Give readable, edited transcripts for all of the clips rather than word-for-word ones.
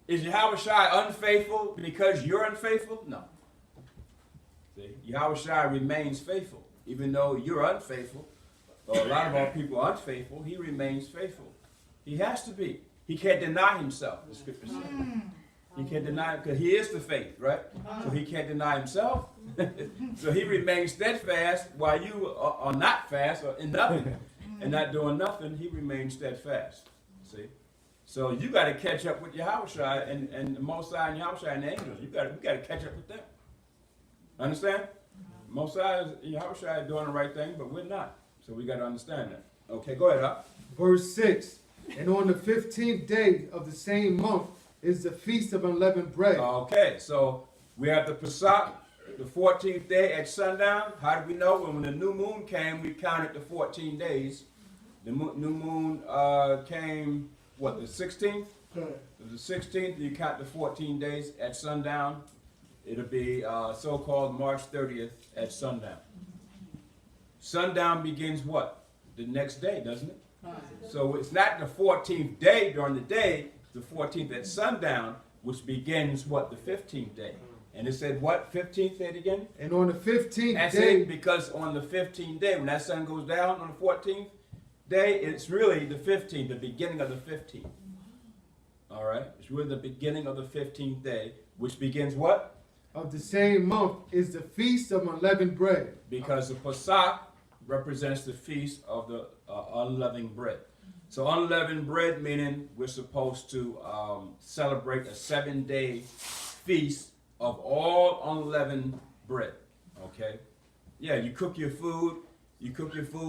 Is Yahushua unfaithful because you're unfaithful? No. See, Yahushua remains faithful. Even though you're unfaithful, or a lot of our people are unfaithful, he remains faithful. He has to be. He can't deny himself, the scripture says. He can't deny him because he is the faith, right? So he can't deny himself. So he remains steadfast while you are not fast or in nothing and not doing nothing. He remains steadfast. See? So you got to catch up with Yahushua and the Mosai and Yahushua and the angels. We got to catch up with them. Understand? Mosai and Yahushua are doing the right thing, but we're not. So we got to understand that. Okay, go ahead, up. Verse 6. And on the 15th day of the same month is the feast of unleavened bread. Okay, so we have the Pesach, the 14th day at sundown. How do we know? When the new moon came, we counted the 14 days. The new moon came, what, the 16th? The 16th, you count the 14 days at sundown. It'll be so-called March 30th at sundown. Sundown begins what? The next day, doesn't it? So it's not the 14th day during the day, the 14th at sundown, which begins what? The 15th day. And it said what? 15th day again? And on the 15th That's day. it, because on the 15th day, when that sun goes down on the 14th day, it's really the 15th, the beginning of the 15th. All right? It's really the beginning of the 15th day, which begins what? Of the same month is the feast of unleavened bread. Because the Pesach represents the feast of the unleavened bread. So unleavened bread meaning we're supposed to celebrate a 7-day feast of all unleavened bread. Okay? Yeah, you cook your food,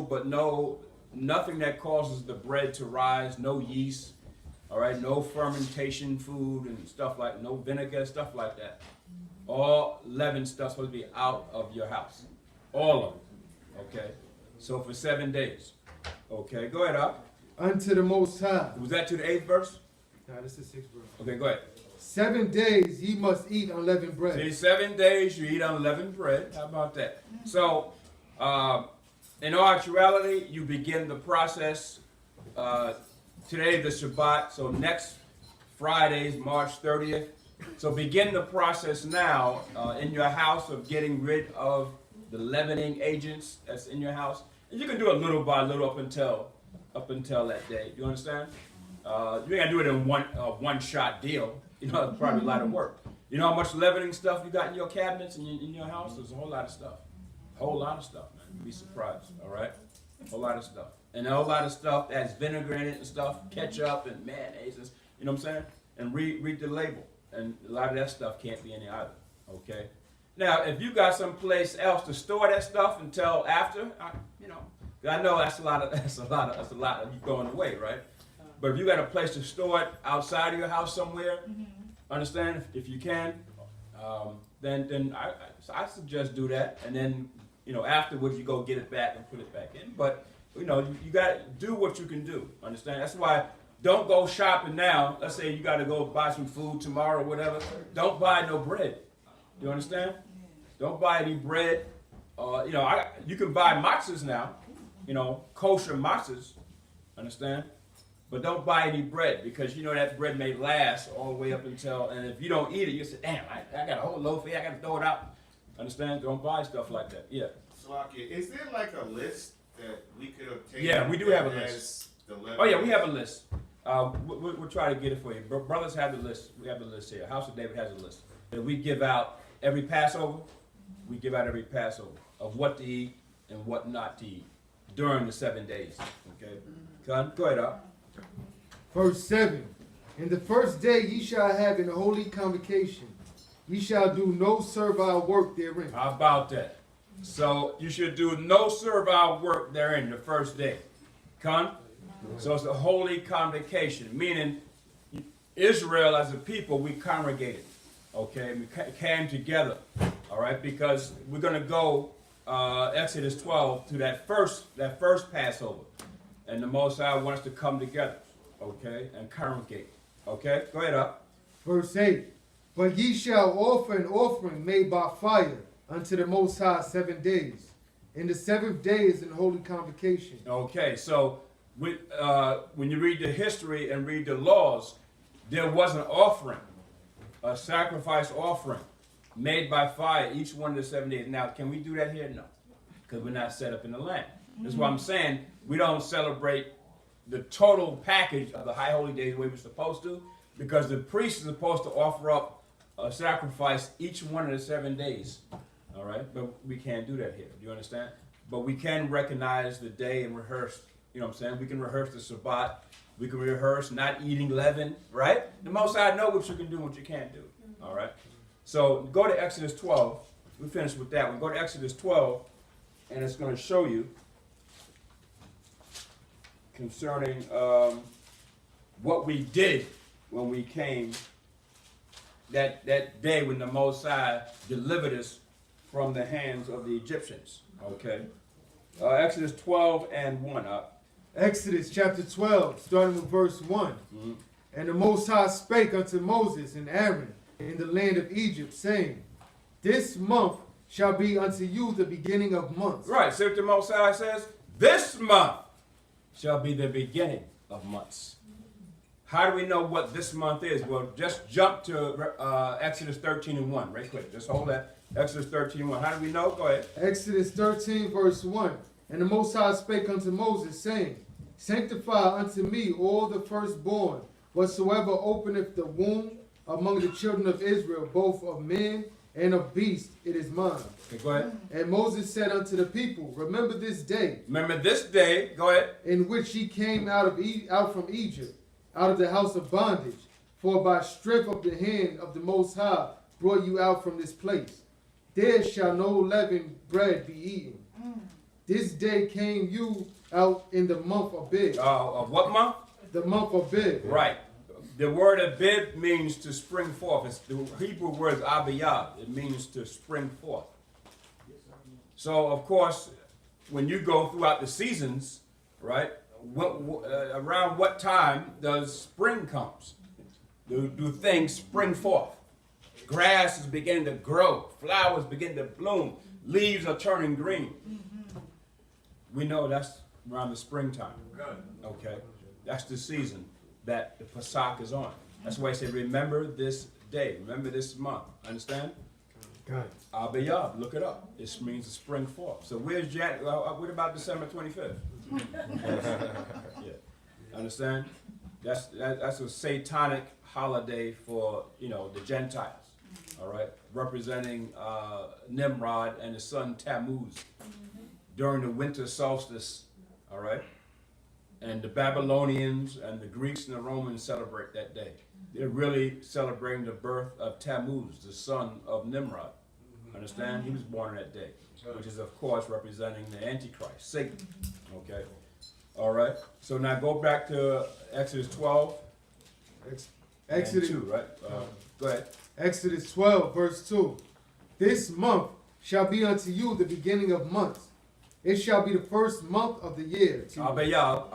but nothing that causes the bread to rise, no yeast, all right, no fermentation food and stuff like, no vinegar, stuff like that. All leavened stuff supposed to be out of your house. All of it. Okay? So for 7 days. Okay, go ahead, up. Unto the Most High. Was that to the 8th verse? No, this is 6th verse. Okay, go ahead. 7 days ye must eat unleavened bread. See, 7 days you eat unleavened bread. How about that? So, in all actuality, you begin the process. Today, the Shabbat. So next Friday is March 30th. So begin the process now in your house of getting rid of the leavening agents that's in your house. And you can do it little by little up until that day. You understand? You ain't gotta do it in one shot deal. You know, it's probably a lot of work. You know how much leavening stuff you got in your cabinets and in your house? There's a whole lot of stuff. A whole lot of stuff, man. You'd be surprised. All right? A whole lot of stuff. And a whole lot of stuff that has vinegar in it and stuff, ketchup and mayonnaise. You know what I'm saying? And read the label. And a lot of that stuff can't be in there either. Okay? Now, if you got someplace else to store that stuff until after, I know that's a lot of you going away, right? But if you got a place to store it outside of your house somewhere, understand if you can, then I suggest do that, and then afterwards you go get it back and put it back in. But you got to do what you can do. Understand? That's why. Don't go shopping now. Let's say you got to go buy some food tomorrow or whatever. Don't buy no bread. You understand? Don't buy any bread. You can buy matzahs now. Kosher matzahs. Understand? But don't buy any bread because that bread may last all the way up until, and if you don't eat it, you say, damn, I got a whole loaf here, I got to throw it out. Understand? Don't buy stuff like that. Yeah. Slakia, is there like a list that we could obtain? Yeah, we do have a list. Oh yeah, we have a list. We'll try to get it for you. Brothers have the list. We have the list here. House of David has a list that we give out every Passover. We give out every Passover of what to eat and what not to eat during the 7 days. Okay, go ahead, up. Verse 7. In the first day ye shall have an holy convocation. Ye shall do no servile work therein. How about that? So you should do no servile work therein the first day. So it's a holy convocation, meaning Israel as a people, we congregated, okay? We came together, all right? Because we're going to go Exodus 12 to that first Passover, and the Most High wants to come together, okay, and congregate, okay? Go ahead, up. Verse 8. But ye shall offer an offering made by fire unto the Most High 7 days. And the 7th day is an holy convocation. Okay, so when you read the history and read the laws, there was an offering a sacrifice offering made by fire each one of the 7 days. Now, can we do that here? No, because we're not set up in the land. That's why I'm saying we don't celebrate the total package of the high holy days the way we're supposed to, because the priest is supposed to offer up a sacrifice each one of the 7 days. All right, but we can't do that here. Do you understand? But we can recognize the day and rehearse. You know what I'm saying? We can rehearse the Shabbat. We can rehearse not eating leaven, right? The Most High know what you can do and what you can't do. All right? So go to Exodus 12. We finished with that one. Go to Exodus 12, and it's going to show you concerning what we did when we came that day when the Most High delivered us from the hands of the Egyptians. Okay? Exodus 12 and 1 up. Exodus chapter 12, starting with verse 1. Mhm. And the Most High spake unto Moses and Aaron in the land of Egypt, saying, This month shall be unto you the beginning of months. Right, see what the Most High says? This month shall be the beginning of months. How do we know what this month is? Well, just jump to Exodus 13 and 1, right quick. Just hold that. Exodus 13 and 1. How do we know? Go ahead. Exodus 13, verse 1. And the Most High spake unto Moses, saying, Sanctify unto me all the firstborn, whatsoever openeth the womb among the children of Israel, both of man and of beast, it is mine. Okay, go ahead. And Moses said unto the people, Remember this day, Remember this day, go ahead. in which ye came out from Egypt, out of the house of bondage. For by strength of the hand of the Most High brought you out from this place. There shall no leavened bread be eaten. This day came you out in the month of Abib. Of what month? The month of Abib. Right. The word Abib means to spring forth. It's the Hebrew word abiyah. It means to spring forth. So, of course, when you go throughout the seasons, right, around what time does spring comes? Do things spring forth? Grass is beginning to grow. Flowers begin to bloom. Leaves are turning green. We know that's around the springtime. Okay? That's the season that the Passover is on. That's why I say, remember this day. Remember this month. Understand? God. Abiyah, look it up. It means to spring forth. So where's what about December 25th? Yeah. Understand? That's a satanic holiday for, the Gentiles. All right? Representing Nimrod and his son Tammuz during the winter solstice. All right? And the Babylonians and the Greeks and the Romans celebrate that day. They're really celebrating the birth of Tammuz, the son of Nimrod. Understand? He was born that day, which is, of course, representing the Antichrist, Satan. Okay? All right? So now go back to Exodus 12 Exodus, and 2, right? Go ahead. Exodus 12, verse 2. This month shall be unto you the beginning of months. It shall be the first month of the year. Abiyah.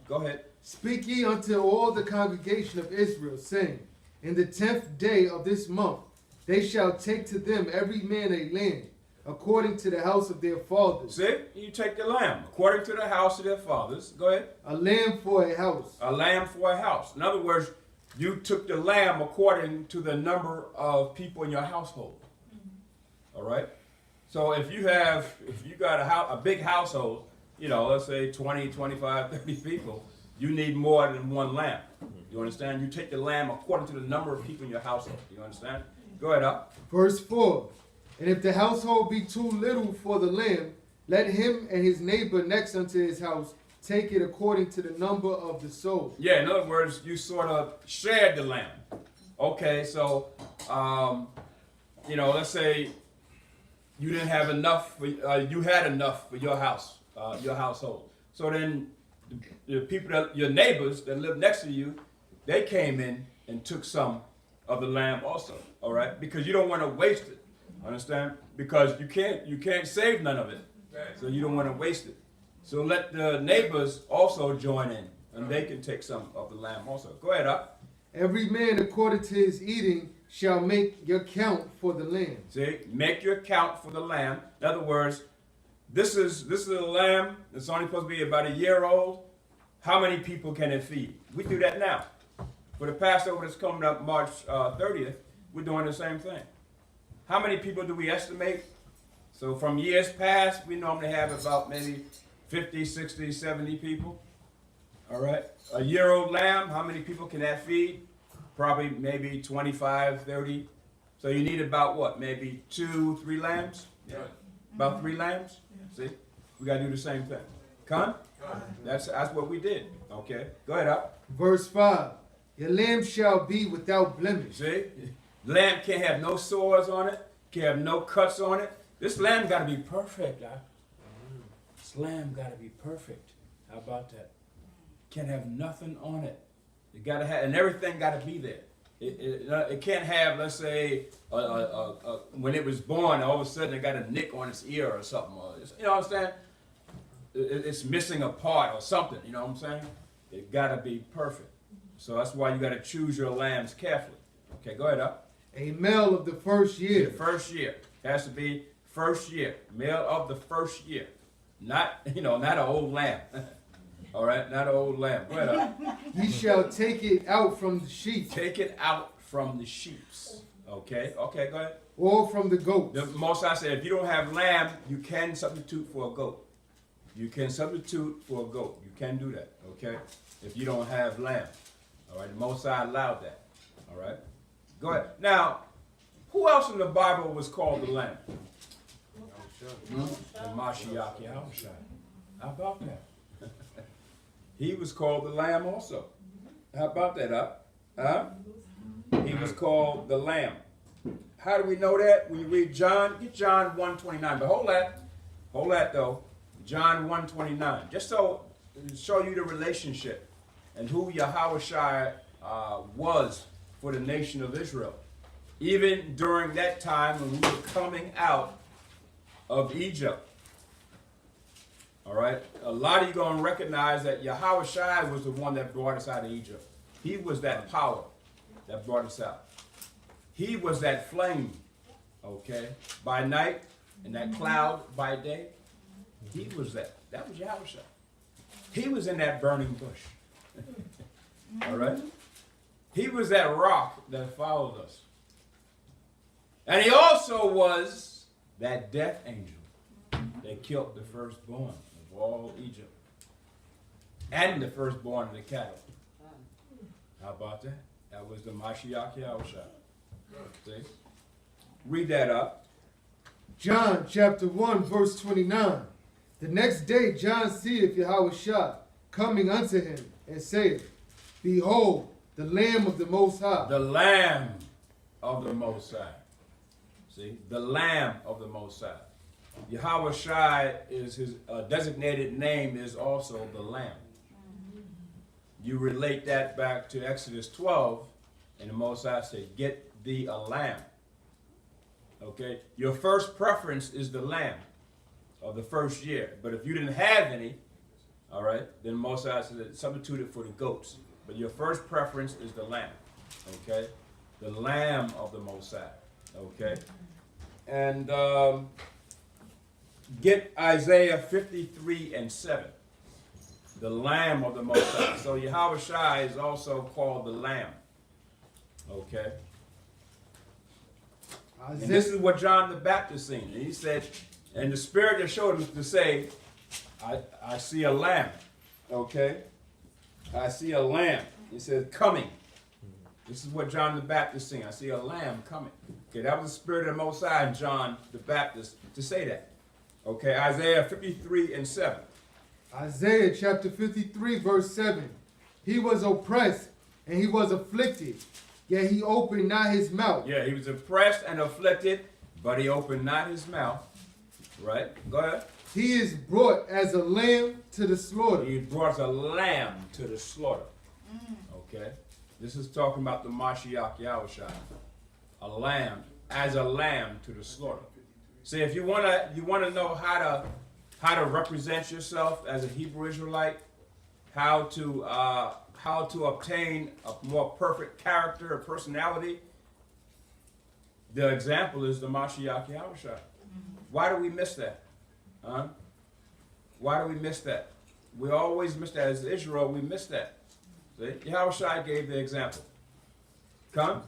Go ahead. Speak ye unto all the congregation of Israel, saying, In the 10th day of this month they shall take to them every man a lamb, according to the house of their fathers. See? You take the lamb, according to the house of their fathers. Go ahead. A lamb for a house. A lamb for a house. In other words, you took the lamb according to the number of people in your household. All right? So if you got a big household, let's say 20, 25, 30 people, you need more than one lamb. You understand? You take the lamb according to the number of people in your household. You understand? Go ahead up. Verse 4. And if the household be too little for the lamb, let him and his neighbor next unto his house take it according to the number of the soul. Yeah, in other words, you sort of shared the lamb. Okay, so, let's say you didn't have enough, you had enough for your house, your household. So then the people, your neighbors that live next to you, they came in and took some of the lamb also, all right? Because you don't want to waste it, understand? Because you can't save none of it, so you don't want to waste it. So let the neighbors also join in, and they can take some of the lamb also. Go ahead, up. Every man according to his eating shall make your count for the lamb. See, make your count for the lamb. In other words, this is a lamb that's only supposed to be about a year old. How many people can it feed? We do that now. For the Passover that's coming up March 30th, we're doing the same thing. How many people do we estimate? So from years past, we normally have about maybe 50, 60, 70 people. All right. A year-old lamb, how many people can that feed? Probably maybe 25, 30. So you need about what? Maybe 2, 3 lambs? Yeah. About 3 lambs? See? We got to do the same thing. Con? That's what we did. Okay. Go ahead, up. Verse 5. Your lamb shall be without blemish. See? Lamb can't have no sores on it. Can't have no cuts on it. This lamb got to be perfect. Huh? This lamb got to be perfect. How about that? Can't have nothing on it. It got to have, and everything got to be there. It can't have, let's say, when it was born, all of a sudden it got a nick on its ear or something. You know what I'm saying? It's missing a part or something. You know what I'm saying? It got to be perfect. So that's why you got to choose your lambs carefully. Okay, go ahead, up. A male of the first year. The first year. It has to be first year. Male of the first year. Not, not an old lamb. All right, not an old lamb. Go ahead, up. Ye shall take it out from the sheep. Take it out from the sheeps. Okay, go ahead. Or from the goats. The Most High said, if you don't have lamb, you can substitute for a goat. You can substitute for a goat. You can do that, okay? If you don't have lamb. All right, the Most High allowed that. All right? Go ahead. Now, who else in the Bible was called the lamb? The Mashiach Yahushua. How about that? He was called the lamb also. How about that, up? Huh? He was called the lamb. How do we know that? When you read John, get John 1:29. But hold that though. John 1:29. Just so to show you the relationship and who Yahushua was for the nation of Israel. Even during that time when we were coming out of Egypt. All right? A lot of you going to recognize that Yahushua was the one that brought us out of Egypt. He was that power that brought us out. He was that flame, okay, by night, and that cloud by day. He was that. That was Yahushua. He was in that burning bush. All right? He was that rock that followed us. And he also was that death angel that killed the firstborn of all Egypt. And the firstborn of the cattle. How about that? That was the Mashiach Yahushua. See? Read that up. John chapter 1 verse 29. The next day John seeth Yahushua coming unto him and saith, Behold, the Lamb of the Most High. The Lamb of the Most High. See? The Lamb of the Most High. Yahushua is his designated name is also the Lamb. You relate that back to Exodus 12, and the Most High said, get thee a lamb. Okay? Your first preference is the lamb of the first year. But if you didn't have any, all right, then Most High said substitute it for the goats. But your first preference is the lamb. Okay? The Lamb of the Most High. Okay? And get Isaiah 53 and 7. The Lamb of the Most High. So Yahushua is also called the Lamb. Okay? And this is what John the Baptist seen. And he said, and the Spirit that showed him to say, I see a lamb. Okay? I see a lamb. He said, coming. This is what John the Baptist seen. I see a lamb coming. Okay, that was the Spirit of the Most High in John the Baptist to say that. Okay, Isaiah 53 and 7. Isaiah chapter 53 verse 7. He was oppressed and he was afflicted, yet he opened not his mouth. Yeah, he was oppressed and afflicted, but he opened not his mouth. Right? Go ahead. He is brought as a lamb to the slaughter. He brought a lamb to the slaughter. Okay? This is talking about the Mashiach Yahushua. A lamb, as a lamb to the slaughter. See, if you wanna know how to represent yourself as a Hebrew Israelite, how to obtain a more perfect character or personality, the example is the Mashiach Yahushua. Why do we miss that? Huh? Why do we miss that? We always miss that. As Israel, we miss that. See, Yahushua gave the example. Come?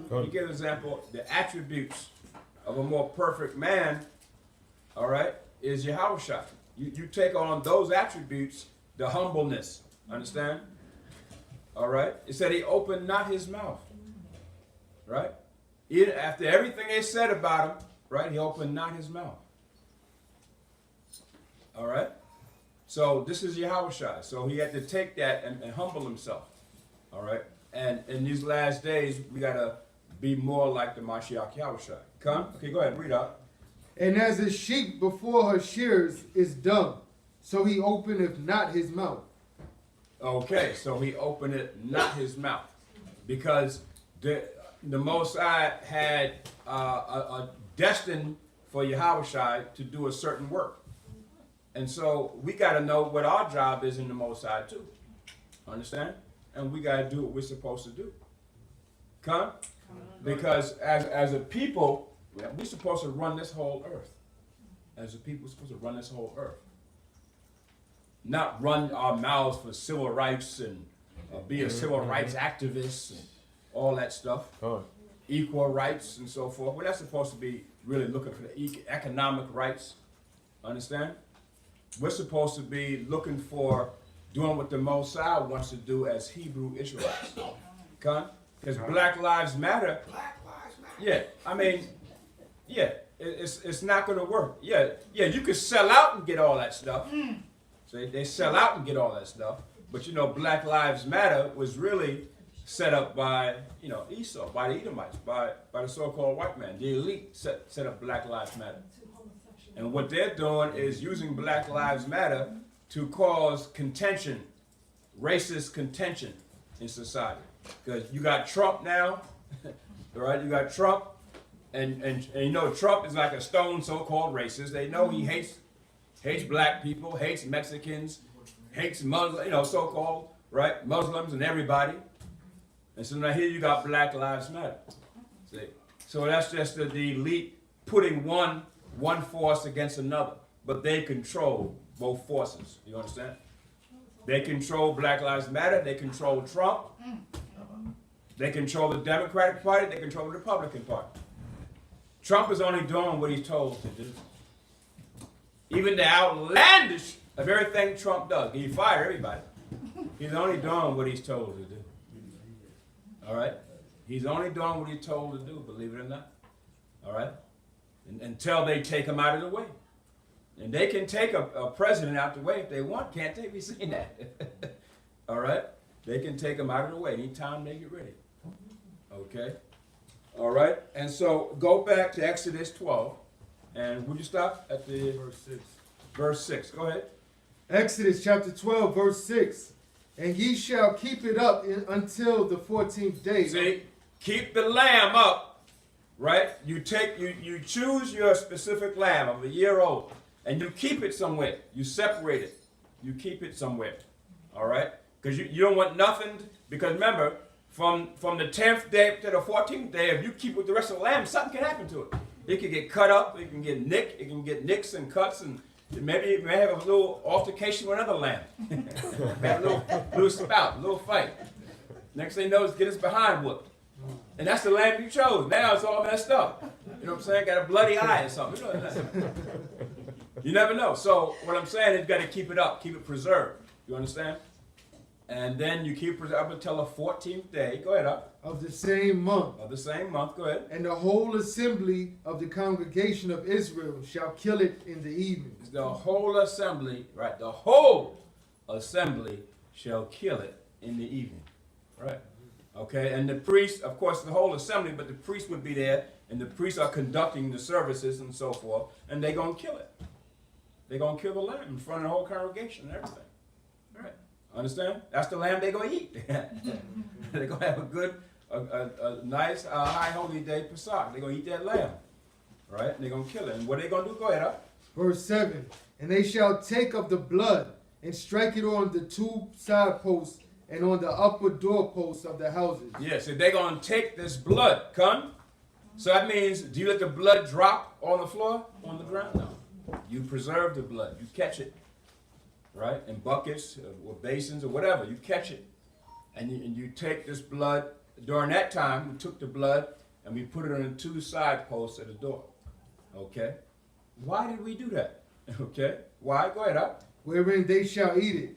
He gave the example, the attributes of a more perfect man, all right, is Yahushua. You take on those attributes, the humbleness, understand? All right? It said he opened not his mouth, right? After everything they said about him, right, he opened not his mouth. All right? So this is Yahushua. So he had to take that and humble himself. All right? And in these last days, we got to be more like the Mashiach Yahushua. Come? Okay, go ahead, read out. And as a sheep before her shearers is dumb, so he openeth not his mouth. Okay, so he opened it not his mouth. Because the Most High had a destined for Yahushua to do a certain work. And so we got to know what our job is in the Most High too. Understand? And we got to do what we're supposed to do. Come? Because as a people, we're supposed to run this whole earth. As a people, we're supposed to run this whole earth. Not run our mouths for civil rights and be a civil rights activist and all that stuff. Equal rights and so forth. We're not supposed to be really looking for the economic rights. Understand? We're supposed to be looking for doing what the Most High wants to do as Hebrew Israelites. Because Black Lives Matter. Black Lives Matter. Yeah, I mean, yeah, it's not going to work. Yeah, you could sell out and get all that stuff. So they sell out and get all that stuff. But you know, Black Lives Matter was really set up by, you know, Esau, by the Edomites, by the so-called white man. The elite set up Black Lives Matter. And what they're doing is using Black Lives Matter to cause contention, racist contention in society. Because you got Trump now, right? You got Trump, and you know Trump is like a stone so-called racist. They know he hates black people, hates Mexicans, hates Muslims, you know, so-called, right? Muslims and everybody. And so now here you got Black Lives Matter. See? So that's just the elite putting one force against another. But they control both forces. You understand? They control Black Lives Matter. They control Trump. They control the Democratic Party. They control the Republican Party. Trump is only doing what he's told to do. Even the outlandish of everything Trump does. He fired everybody. He's only doing what he's told to do. All right? He's only doing what he's told to do, believe it or not. All right? Until they take him out of the way. And they can take a president out the way if they want, can't they? We've seen that. All right? They can take him out of the way anytime they get ready. Okay? All right? And so go back to Exodus 12. And would you stop at the Verse 6. verse 6? Go ahead. Exodus chapter 12, verse 6. And ye shall keep it up until the 14th day. See, keep the lamb up, right? You choose your specific lamb of a year old, and you keep it somewhere. You separate it. You keep it somewhere, all right? Because you don't want nothing, because remember, from the 10th day to the 14th day, if you keep with the rest of the lamb, something can happen to it. It can get cut up, it can get nicked, it can get nicks and cuts, and maybe it may have a little altercation with another lamb. Have a little spout, a little fight. Next thing you know, get his behind whooped. And that's the lamb you chose. Now it's all messed up. You know what I'm saying? Got a bloody eye or something. You never know. So what I'm saying is you got to keep it up, keep it preserved. You understand? And then you keep it up until the 14th day. Go ahead, up. Of the same month. Of the same month. Go ahead. And the whole assembly of the congregation of Israel shall kill it in the evening. The whole assembly, right? The whole assembly shall kill it in the evening. Right? Okay, and the priest, of course, the whole assembly, but the priest would be there, and the priests are conducting the services and so forth, and they're going to kill it. They're going to kill the lamb in front of the whole congregation and everything. All right? Understand? That's the lamb they're going to eat. They're going to have a good, a nice, high holy day Pesach. They're going to eat that lamb. Right? And they're going to kill it. And what are they going to do? Go ahead, up. Verse 7. And they shall take of the blood and strike it on the two side posts and on the upper doorposts of the houses. Yes, so they're going to take this blood, come. So that means, do you let the blood drop on the floor, on the ground? No. You preserve the blood. You catch it, right? In buckets or basins or whatever. You catch it. and you take this blood. During that time, we took the blood and we put it on the 2 side posts of the door. Okay? Why did we do that? Okay? Why? Go ahead, up. Wherein they shall eat it.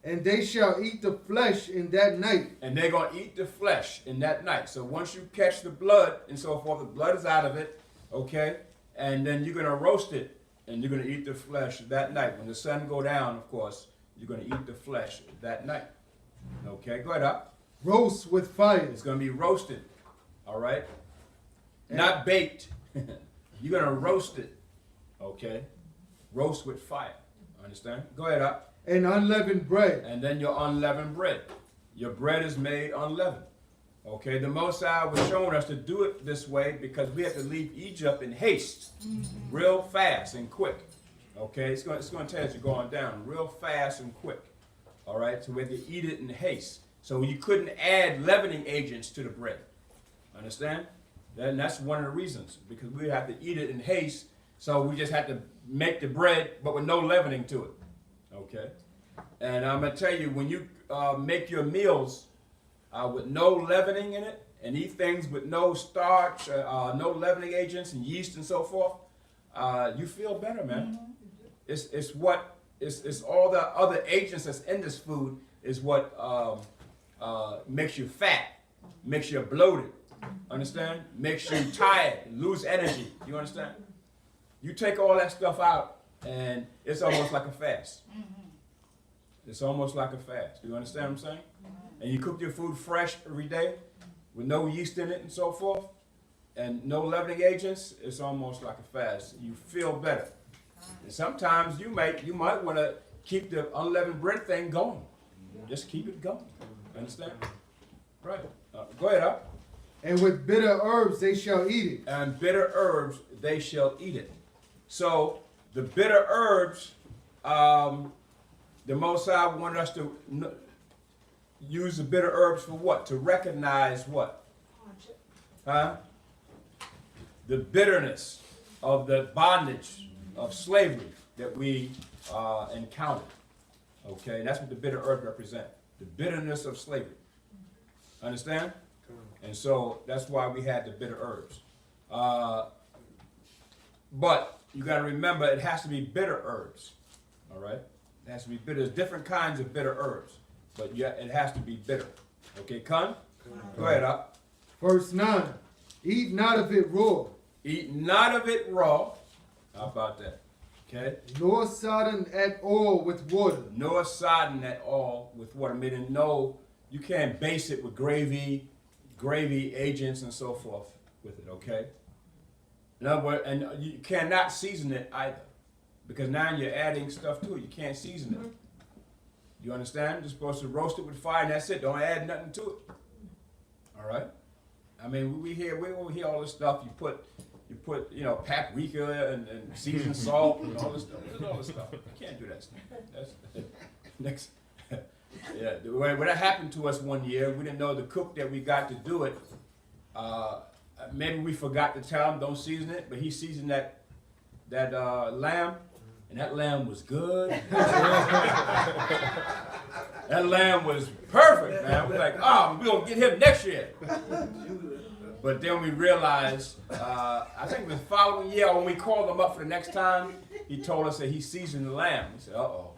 And they shall eat the flesh in that night. And they're going to eat the flesh in that night. So once you catch the blood and so forth, the blood is out of it, okay? And then you're going to roast it, and you're going to eat the flesh that night. When the sun go down, of course, you're going to eat the flesh that night. Okay, go ahead, up. Roast with fire. It's going to be roasted, all right? Not baked. You're going to roast it, okay? Roast with fire, understand? Go ahead, up. And unleavened bread. And then your unleavened bread. Your bread is made unleavened. Okay, the Most High was showing us to do it this way because we have to leave Egypt in haste, real fast and quick. Okay, it's going to tell us you're going down real fast and quick. All right, so we have to eat it in haste. So you couldn't add leavening agents to the bread. Understand? Then that's one of the reasons, because we have to eat it in haste. So we just had to make the bread, but with no leavening to it. Okay, and I'm gonna tell you, when you make your meals with no leavening in it, and eat things with no starch, no leavening agents and yeast and so forth, you feel better, man. It's all the other agents that's in this food is what makes you fat, makes you bloated. Understand? Makes you tired, lose energy. You understand? You take all that stuff out, and it's almost like a fast. It's almost like a fast. Do you understand what I'm saying? And you cook your food fresh every day with no yeast in it and so forth, and no leavening agents. It's almost like a fast. You feel better. And sometimes you might want to keep the unleavened bread thing going. Just keep it going. Understand? Right. Go ahead, up. And with bitter herbs they shall eat it. And bitter herbs they shall eat it. So the bitter herbs, the Most High wanted us to use the bitter herbs for what? To recognize what? Huh? The bitterness of the bondage of slavery that we encountered. Okay, that's what the bitter herbs represent. The bitterness of slavery. Understand? And so that's why we had the bitter herbs. But you got to remember, it has to be bitter herbs. All right? It has to be bitter. There's different kinds of bitter herbs, but yeah, it has to be bitter. Okay, Con? Go ahead, up. Verse 9. Eat not of it raw. Eat not of it raw. How about that? Okay? Nor sodden at all with water. Nor sodden at all with water. Meaning, no, you can't base it with gravy agents and so forth with it, okay? In other words, and you cannot season it either, because now you're adding stuff to it. You can't season it. You understand? You're supposed to roast it with fire, and that's it. Don't add nothing to it. All right? I mean, we hear all this stuff. You put paprika and seasoned salt and all this stuff. There's all this stuff. You can't do that stuff. That's next. Yeah, when that happened to us one year, we didn't know the cook that we got to do it. Maybe we forgot to tell him don't season it, but he seasoned that lamb, and that lamb was good. That lamb was perfect, man. We're like, we're gonna get him next year. But then we realized, I think it was the following year when we called him up for the next time, he told us that he seasoned the lamb. We said, uh-oh.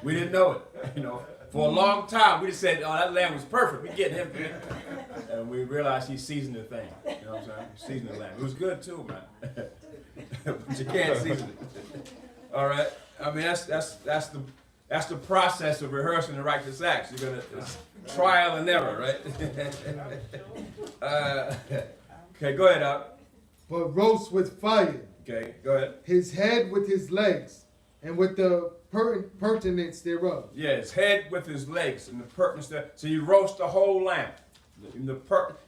We didn't know it. For a long time, we just said, that lamb was perfect. We get him. And we realized he seasoned the thing. You know what I'm saying? He seasoned the lamb. It was good too, man. But you can't season it. All right? I mean, that's the process of rehearsing the righteous acts. You're gonna trial and error, right? Okay, go ahead, Doc. But roast with fire. Okay, go ahead. His head with his legs, and with the pertinence thereof. Yeah, his head with his legs and the pertinence there. So you roast the whole lamb. You're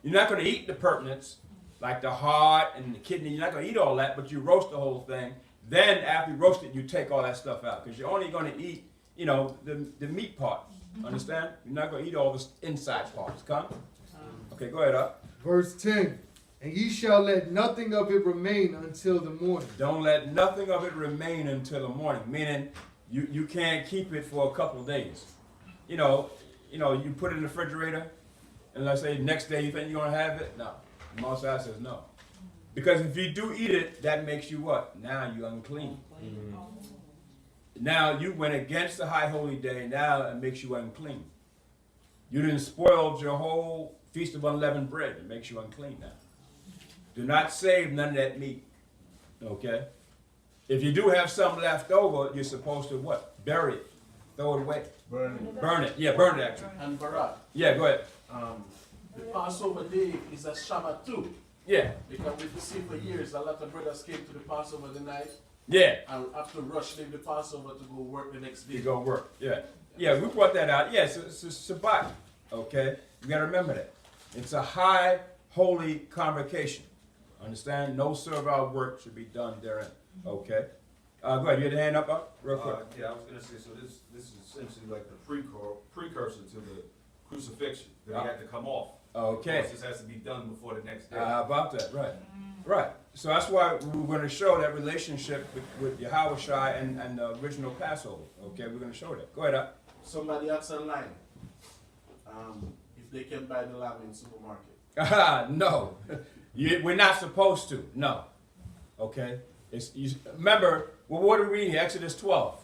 not going to eat the pertinence, like the heart and the kidney. You're not going to eat all that, but you roast the whole thing. Then after you roast it, you take all that stuff out, because you're only going to eat, the meat part. Understand? You're not going to eat all the inside parts. Come. Okay, go ahead, up. Verse 10. And ye shall let nothing of it remain until the morning. Don't let nothing of it remain until the morning. Meaning, you can't keep it for a couple of days. you put it in the refrigerator, and let's say next day you think you're gonna have it. No, the Most High says no, because if you do eat it, that makes you what? Now you unclean. Now you went against the high holy day. Now it makes you unclean. You didn't spoil your whole feast of unleavened bread. It makes you unclean now. Do not save none of that meat. Okay? If you do have some left over, you're supposed to what? Bury it. Throw it away. Burn it. Burn it. Yeah, burn it actually. And Barak, Yeah, go ahead. the Passover day is a Shabbat too. Yeah. Because we see for years a lot of brothers came to the Passover the night Yeah. and have to rush leave the Passover to go work the next day. You go work. Yeah. Yeah, we brought that out. Yes, it's a Shabbat. Okay? You got to remember that. It's a high holy convocation. Understand? No servile work should be done therein. Okay? Go ahead. You had your hand up real quick. Yeah, I was gonna say, so this is essentially like the precursor to the crucifixion, that he had to come off. Okay. This has to be done before the next day. About that, right. Right. So that's why we're going to show that relationship with Yahushua and the original Passover. Okay, we're going to show that. Go ahead, up. Somebody asked online if they can buy the lamb in the supermarket. No. We're not supposed to. No. Okay? Remember, what do we read here? Exodus 12.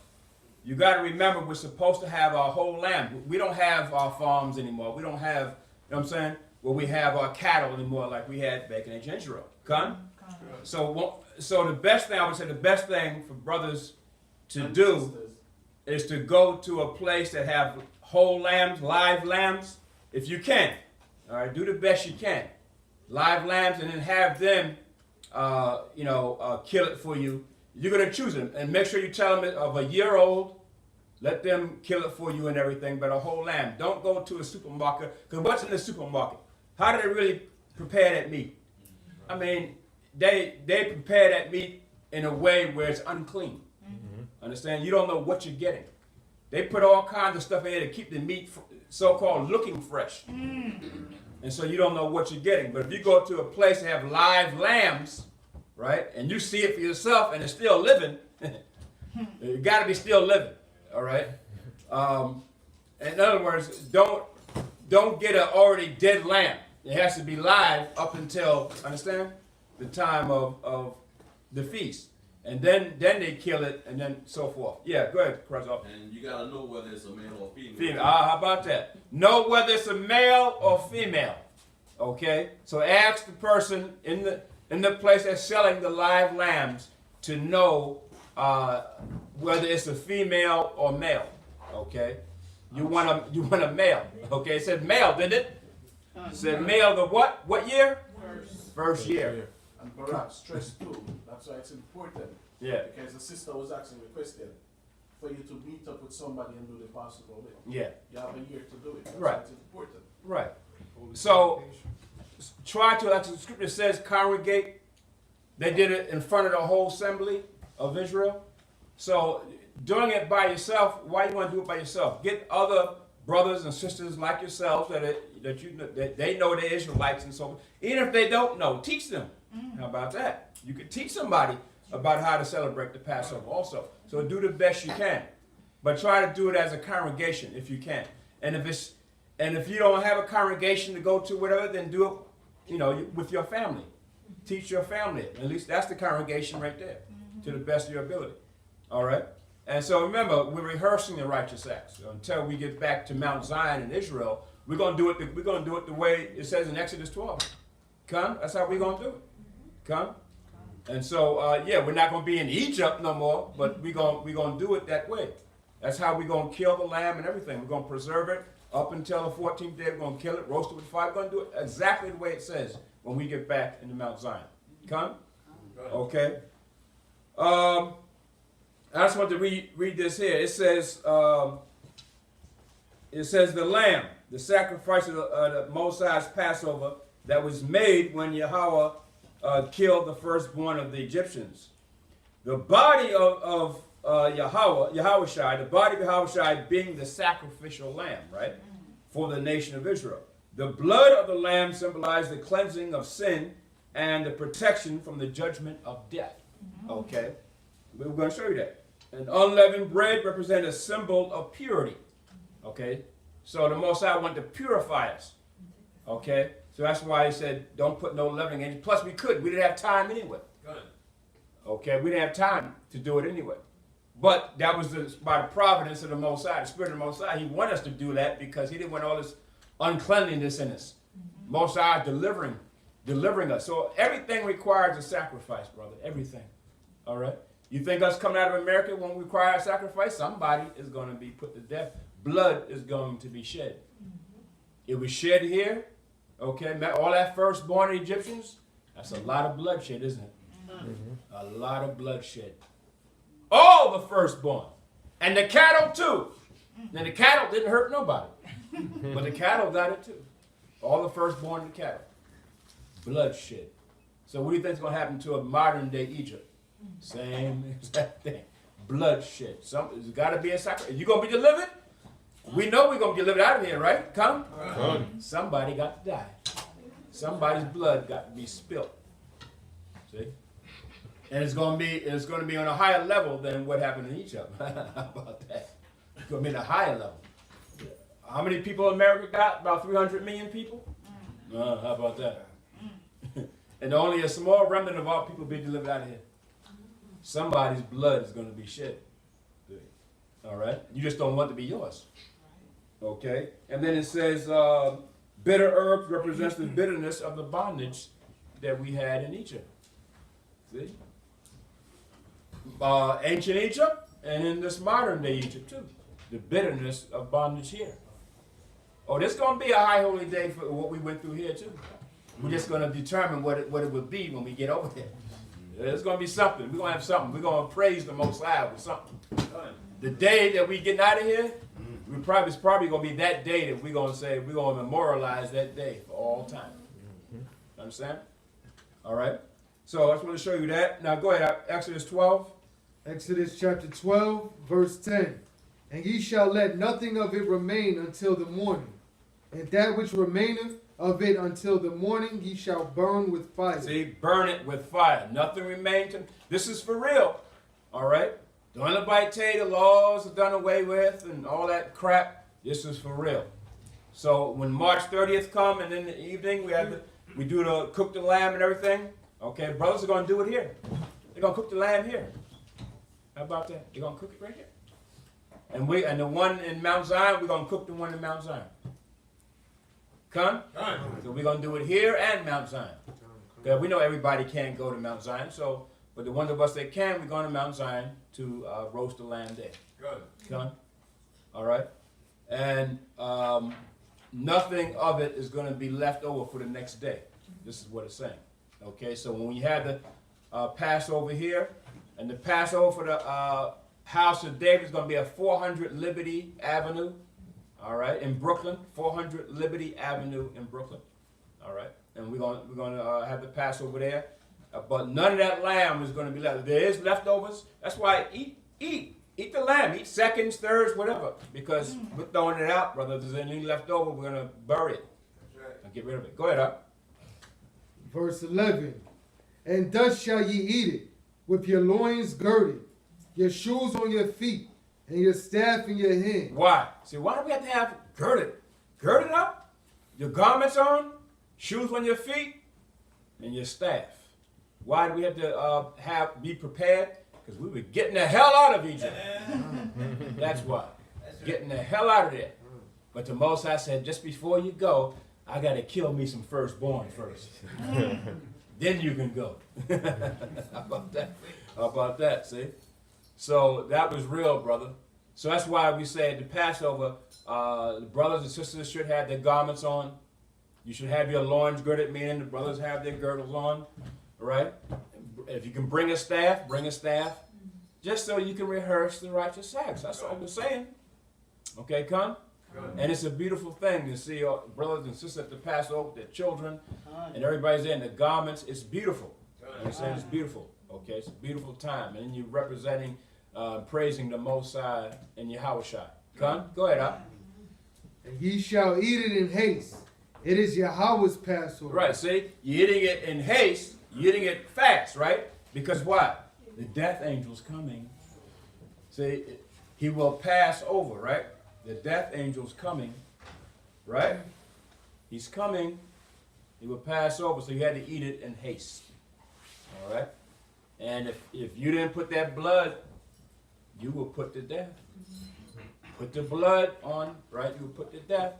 You got to remember we're supposed to have our whole lamb. We don't have our farms anymore. We don't have, you know what I'm saying? Well, we have our cattle anymore like we had back in ancient Israel. Come? So the best thing, I would say the best thing for brothers to And do sisters. is to go to a place that have whole lambs, live lambs, if you can. All right, do the best you can. Live lambs, and then have them, kill it for you. You're going to choose them, and make sure you tell them of a year old. Let them kill it for you and everything, but a whole lamb. Don't go to a supermarket, because what's in the supermarket? How do they really prepare that meat? I mean, they prepare that meat in a way where it's unclean. Understand? You don't know what you're getting. They put all kinds of stuff in there to keep the meat so-called looking fresh. And so you don't know what you're getting. But if you go to a place that have live lambs, right, and you see it for yourself and it's still living, you got to be still living. All right. In other words, don't get an already dead lamb. It has to be live up until, understand, the time of the feast, and then they kill it, and then so forth. Yeah, go ahead, Krasov. And you gotta know whether it's a male or female. Female. How about that? Know whether it's a male or female. Okay. So ask the person in the place that's selling the live lambs to know whether it's a female or male. Okay. You want a male. Okay. It said male, didn't it? It said male the what? What year? First year. And Barak, stress too. That's why it's important. Yeah. Because the sister was asking the question for you to meet up with somebody and do the Passover with. Yeah. You have a year to do it. That's Right. why it's important. Right. So try to, like the scripture says, congregate. They did it in front of the whole assembly of Israel. So doing it by yourself, why you want to do it by yourself? Get other brothers and sisters like yourselves that they know they're Israelites and so on. Even if they don't know, teach them. How about that? You could teach somebody about how to celebrate the Passover also. So do the best you can. But try to do it as a congregation if you can. And if you don't have a congregation to go to, whatever, then do it, with your family. Teach your family. At least that's the congregation right there, to the best of your ability. All right? And so remember, we're rehearsing the righteous acts until we get back to Mount Zion in Israel. We're going to do it. We're going to do it the way it says in Exodus 12. Come, that's how we're going to do it. Come, and so we're not going to be in Egypt no more, but we're going to do it that way. That's how we're going to kill the lamb and everything. We're going to preserve it up until the 14th day. We're going to kill it, roast it with fire. We're going to do it exactly the way it says when we get back into Mount Zion. Come, okay. I just want to read this here. It says the lamb, the sacrifice of the Most High's Passover that was made when Yahweh killed the firstborn of the Egyptians. The body of Yahushua, the body of Yahushua being the sacrificial lamb, right, for the nation of Israel. The blood of the lamb symbolized the cleansing of sin and the protection from the judgment of death. Okay, we're going to show you that. And unleavened bread represents a symbol of purity. Okay, So the Most High wanted to purify us. Okay? So that's why he said, don't put no leavening in it. Plus we could. We didn't have time anyway. Okay? We didn't have time to do it anyway. But that was by the providence of the Most High, the Spirit of the Most High. He wanted us to do that because he didn't want all this uncleanliness in us. Most High delivering us. So everything requires a sacrifice, brother. Everything. All right? You think us coming out of America won't require a sacrifice? Somebody is going to be put to death. Blood is going to be shed. It was shed here. Okay? All that firstborn Egyptians, that's a lot of bloodshed, isn't it? A lot of bloodshed. All the firstborn. And the cattle too. Now the cattle didn't hurt nobody. But the cattle got it too. All the firstborn of the cattle. Bloodshed. So what do you think is going to happen to a modern day Egypt? Same exact thing. Bloodshed. There's got to be a sacrifice. You going to be delivered? We know we're going to be delivered out of here, right? Come. Somebody got to die. Somebody's blood got to be spilt. See? And it's going to be on a higher level than what happened in Egypt. How about that? It's going to be at a higher level. How many people in America got? About 300 million people? How about that? And only a small remnant of our people be delivered out of here. Somebody's blood is going to be shed. All right? You just don't want it to be yours. Okay? And then it says, bitter herbs represents the bitterness of the bondage that we had in Egypt. See? Ancient Egypt and in this modern day Egypt too. The bitterness of bondage here. Oh, this is going to be a high holy day for what we went through here too. We're just going to determine what it will be when we get over there. It's going to be something. We're going to have something. We're going to praise the Most High with something. The day that we get out of here, it's probably going to be that day that we're going to say, we're going to memorialize that day for all time. Understand? All right? So I just want to show you that. Now go ahead, Exodus 12. Exodus chapter 12, verse 10. And ye shall let nothing of it remain until the morning. And that which remaineth of it until the morning ye shall burn with fire. See, burn it with fire. Nothing remains. This is for real. All right? Don't nobody tell you the laws are done away with and all that crap. This is for real. So when March 30th come and in the evening we do cook the lamb and everything. Okay, brothers are going to do it here. They're going to cook the lamb here. How about that? They're going to cook it right here. And the one in Mount Zion, we're going to cook the one in Mount Zion. Come? So we're going to do it here and Mount Zion. Because we know everybody can't go to Mount Zion, but the ones of us that can, we're going to Mount Zion to roast the lamb there. Good. Come? All right? And nothing of it is going to be left over for the next day. This is what it's saying. Okay, so when you have the Passover here, and the Passover for the house of David is going to be at 400 Liberty Avenue, all right, in Brooklyn, 400 Liberty Avenue in Brooklyn, all right, and we're going to have the Passover there, but none of that lamb is going to be left. There is leftovers. That's why eat the lamb, eat seconds, thirds, whatever, because we're throwing it out, brother. If there's anything left over, we're going to bury it and get rid of it. Go ahead, up. Verse 11. And thus shall ye eat it, with your loins girded, your shoes on your feet, and your staff in your hand. Why? See, why do we have to have girded? Girded up, your garments on, shoes on your feet, and your staff. Why do we have to be prepared? Because we were getting the hell out of Egypt. That's why. Getting the hell out of there. But the Most High said, just before you go, I got to kill me some firstborn first. Then you can go. How about that? How about that, see? So that was real, brother. So that's why we say at the Passover, the brothers and sisters should have their garments on. You should have your loins girded, meaning the brothers have their girdles on, right? If you can bring a staff, bring a staff. Just so you can rehearse the righteous acts. That's all we're saying. Okay, come? And it's a beautiful thing to see brothers and sisters at the Passover, their children, and everybody's there in the garments. It's beautiful. I'm saying it's beautiful. Okay, it's a beautiful time. And you're representing, praising the Most High and Yahushua. Come, go ahead, up. And ye shall eat it in haste. It is Yahweh's Passover. Right, see? You're eating it in haste. You're eating it fast, right? Because what? The death angel's coming. See, he will pass over, right? The death angel's coming right? He's coming. He will pass over, so you had to eat it in haste. All right? And if you didn't put that blood, you were put to death. Put the blood on, right? You were put to death.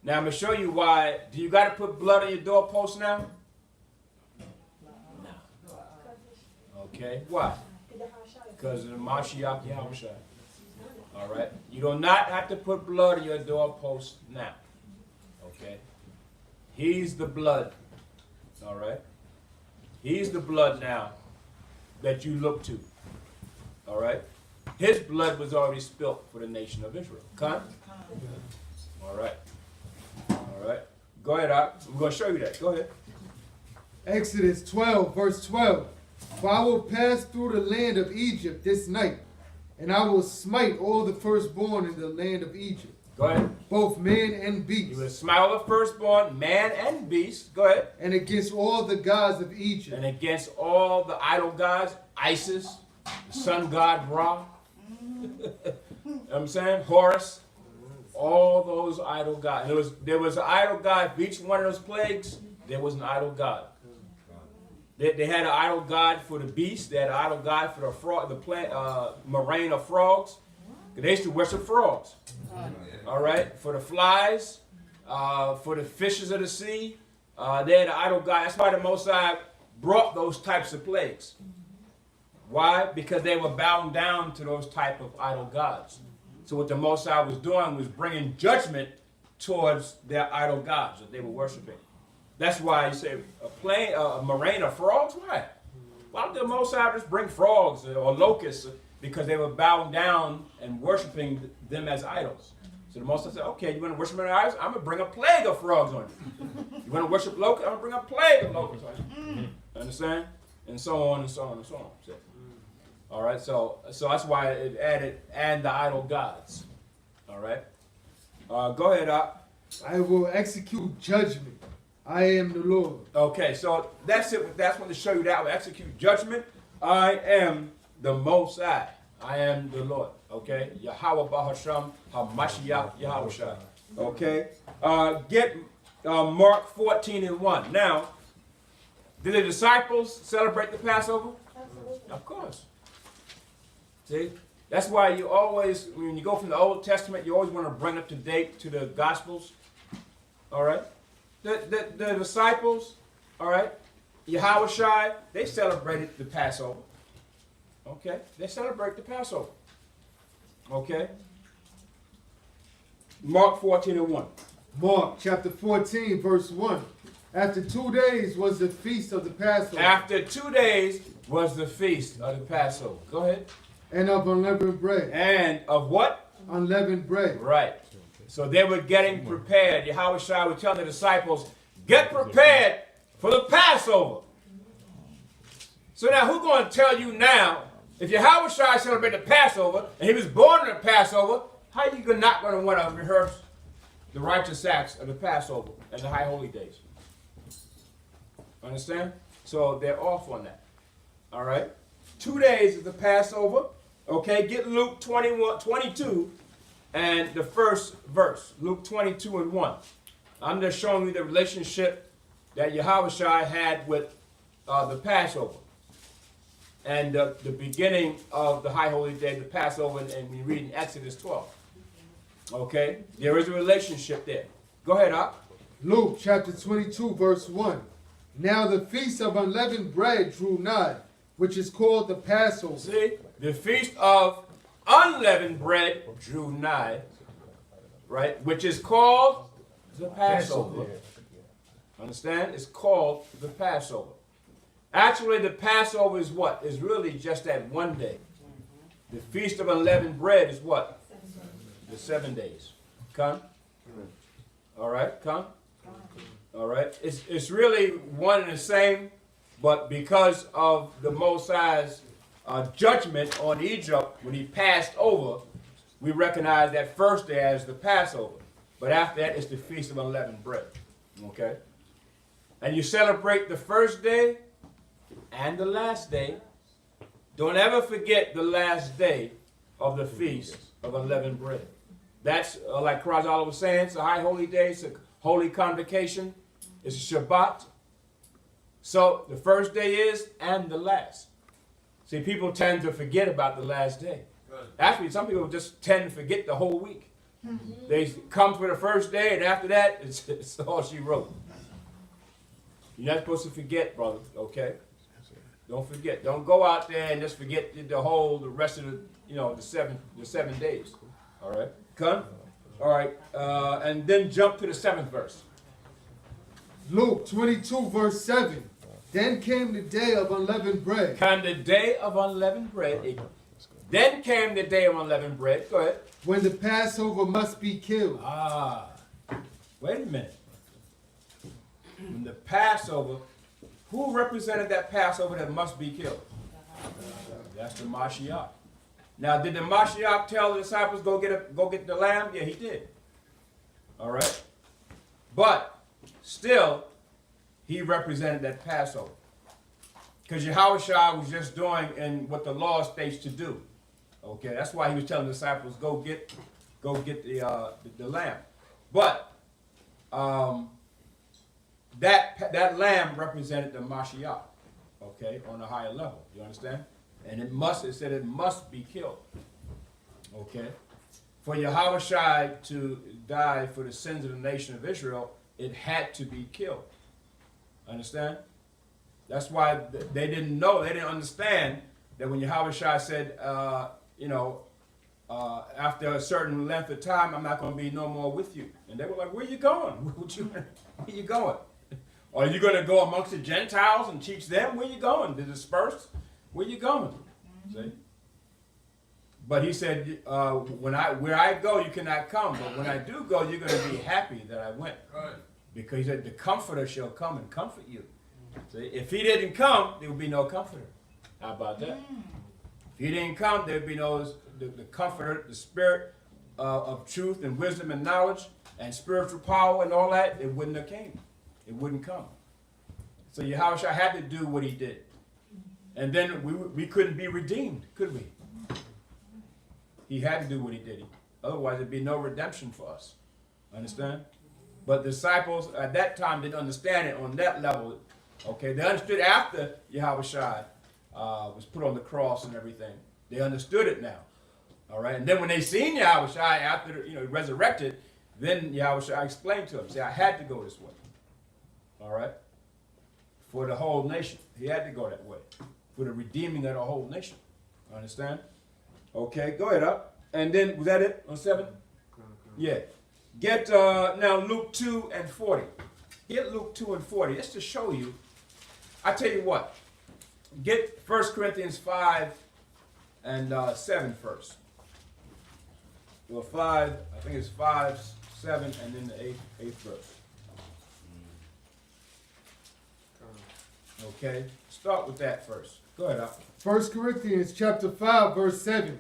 Now I'm going to show you why. Do you got to put blood on your doorpost now? No. Okay. Why? Because of the Mashiach Yahushua. All right? You do not have to put blood on your doorpost now. Okay? He's the blood. All right? He's the blood now that you look to. All right? His blood was already spilt for the nation of Israel. Con? All right. All right. Go ahead, Ak. I'm going to show you that. Go ahead. Exodus 12, verse 12. For I will pass through the land of Egypt this night, and I will smite all the firstborn in the land of Egypt, Go ahead. both man and You beast, will smite all the firstborn, man and beast. Go ahead. and against all the gods of Egypt, And against all the idol gods, Isis, the sun god Ra, you know what I'm saying? Horus, all those idol gods. There was an idol god for each one of those plagues. There was an idol god. They had an idol god for the beast. They had an idol god for the frog, moraine of frogs. They used to worship frogs. All right, for the flies, for the fishes of the sea, they had an idol god. That's why the Mosai brought those types of plagues. Why? Because they were bound down to those type of idol gods. So what the Mosai was doing was bringing judgment towards their idol gods that they were worshiping. That's why you say a moraine of frogs. Why? Why don't the Mosai just bring frogs or locusts? Because they were bowing down and worshiping them as idols. So the Mosai said, okay, you want to worship idols? I'm going to bring a plague of frogs on you. You want to worship locusts? I'm going to bring a plague of locusts on you. Understand? And so on and so on and so on. So, all right, so that's why it added, and the idol gods. All right? Go ahead, Ak. I will execute judgment. I am the Lord. Okay, so that's it. That's what to show you that. I will execute judgment. I am the Most High. I am the Lord. Okay? Yahweh Bahasham HaMashiach Yahushua. Okay? Get Mark 14:1. Now, did the disciples celebrate the Passover? Of course. See? That's why you always, when you go from the Old Testament, you always want to bring up to date to the Gospels. All right? The disciples, all right, Yahushua, they celebrated the Passover. Okay? They celebrate the Passover. Okay? Mark 14:1. Mark chapter 14, verse 1. After 2 days was the feast of the Passover. After 2 days was the feast of the Passover. Go ahead. And of unleavened bread. And of what? Unleavened bread. Right. So they were getting prepared. Yahushua would tell the disciples, get prepared for the Passover. So now who's going to tell you now, if Yahushua celebrated the Passover, and he was born in the Passover, how are you not going to want to rehearse the righteous acts of the Passover and the high holy days? Understand? So they're off on that. All right? 2 days is the Passover. Okay, get Luke 22 and the first verse. Luke 22:1. I'm just showing you the relationship that Yahushua had with the Passover. And the beginning of the high holy day, the Passover, and we read in Exodus 12. Okay? There is a relationship there. Go ahead, Ak. Luke chapter 22, verse 1. Now the feast of unleavened bread drew nigh, which is called the Passover. See? The feast of unleavened bread drew nigh, right? Which is called the Passover. Understand? It's called the Passover. Actually, the Passover is what? Is really just that one day. The feast of unleavened bread is what? The 7 days. Come. All right, come. All right. It's really one and the same, but because of the Most High's judgment on Egypt when he passed over, we recognize that first day as the Passover. But after that, it's the Feast of Unleavened Bread. Okay? And you celebrate the first day and the last day. Don't ever forget the last day of the Feast of Unleavened Bread. That's like Karazala was saying, it's a high holy day, it's a holy convocation, it's a Shabbat. So the first day is and the last. See, people tend to forget about the last day. Actually, some people just tend to forget the whole week. They come for the first day, and after that, it's all she wrote. You're not supposed to forget, brother, okay? Don't forget. Don't go out there and just forget the rest of the 7 days. All right? Come? All right. And then jump to the 7th verse. Luke 22, verse 7. Then came the day of unleavened bread. Came the day of unleavened bread. Then came the day of unleavened bread. Go ahead. When the Passover must be killed. Wait a minute. When the Passover, who represented that Passover that must be killed? That's the Mashiach. Now, did the Mashiach tell the disciples go get the lamb? Yeah, he did. All right. But still, he represented that Passover. Because Yahushua was just doing in what the law states to do. Okay, that's why he was telling the disciples, go get the lamb. But that lamb represented the Mashiach, okay, on a higher level. You understand? And it said it must be killed. Okay? For Yahushua to die for the sins of the nation of Israel, it had to be killed. Understand? That's why they didn't know, they didn't understand that when Yahushua said, after a certain length of time, I'm not going to be no more with you. And they were like, where you going? Where you going? Are you going to go amongst the Gentiles and teach them? Where you going? To disperse? Where you going? See? But he said, where I go, you cannot come. But when I do go, you're going to be happy that I went. Right. Because he said, the Comforter shall come and comfort you. See? If he didn't come, there would be no Comforter. How about that? If he didn't come, there would be no the Comforter, the Spirit of truth and wisdom and knowledge and spiritual power and all that. It wouldn't have came. It wouldn't come. So Yahushua had to do what he did. And then we couldn't be redeemed, could we? He had to do what he did. Otherwise, there'd be no redemption for us. Understand? But the disciples at that time didn't understand it on that level. Okay, they understood after Yahushua was put on the cross and everything. They understood it now. All right, and then when they seen Yahushua after resurrected, then Yahushua explained to them, say, I had to go this way. All right, for the whole nation, he had to go that way for the redeeming of the whole nation. Understand? Okay, go ahead up. And then was that it on 7? Yeah. Get now Luke 2 and 40. Get Luke 2 and 40. Just to show you. I tell you what. Get 1 Corinthians 5 and 7 first. Well, 5, I think it's 5, 7, and then the 8th verse. Okay, start with that first. Go ahead, Al. 1 Corinthians chapter 5, verse 7.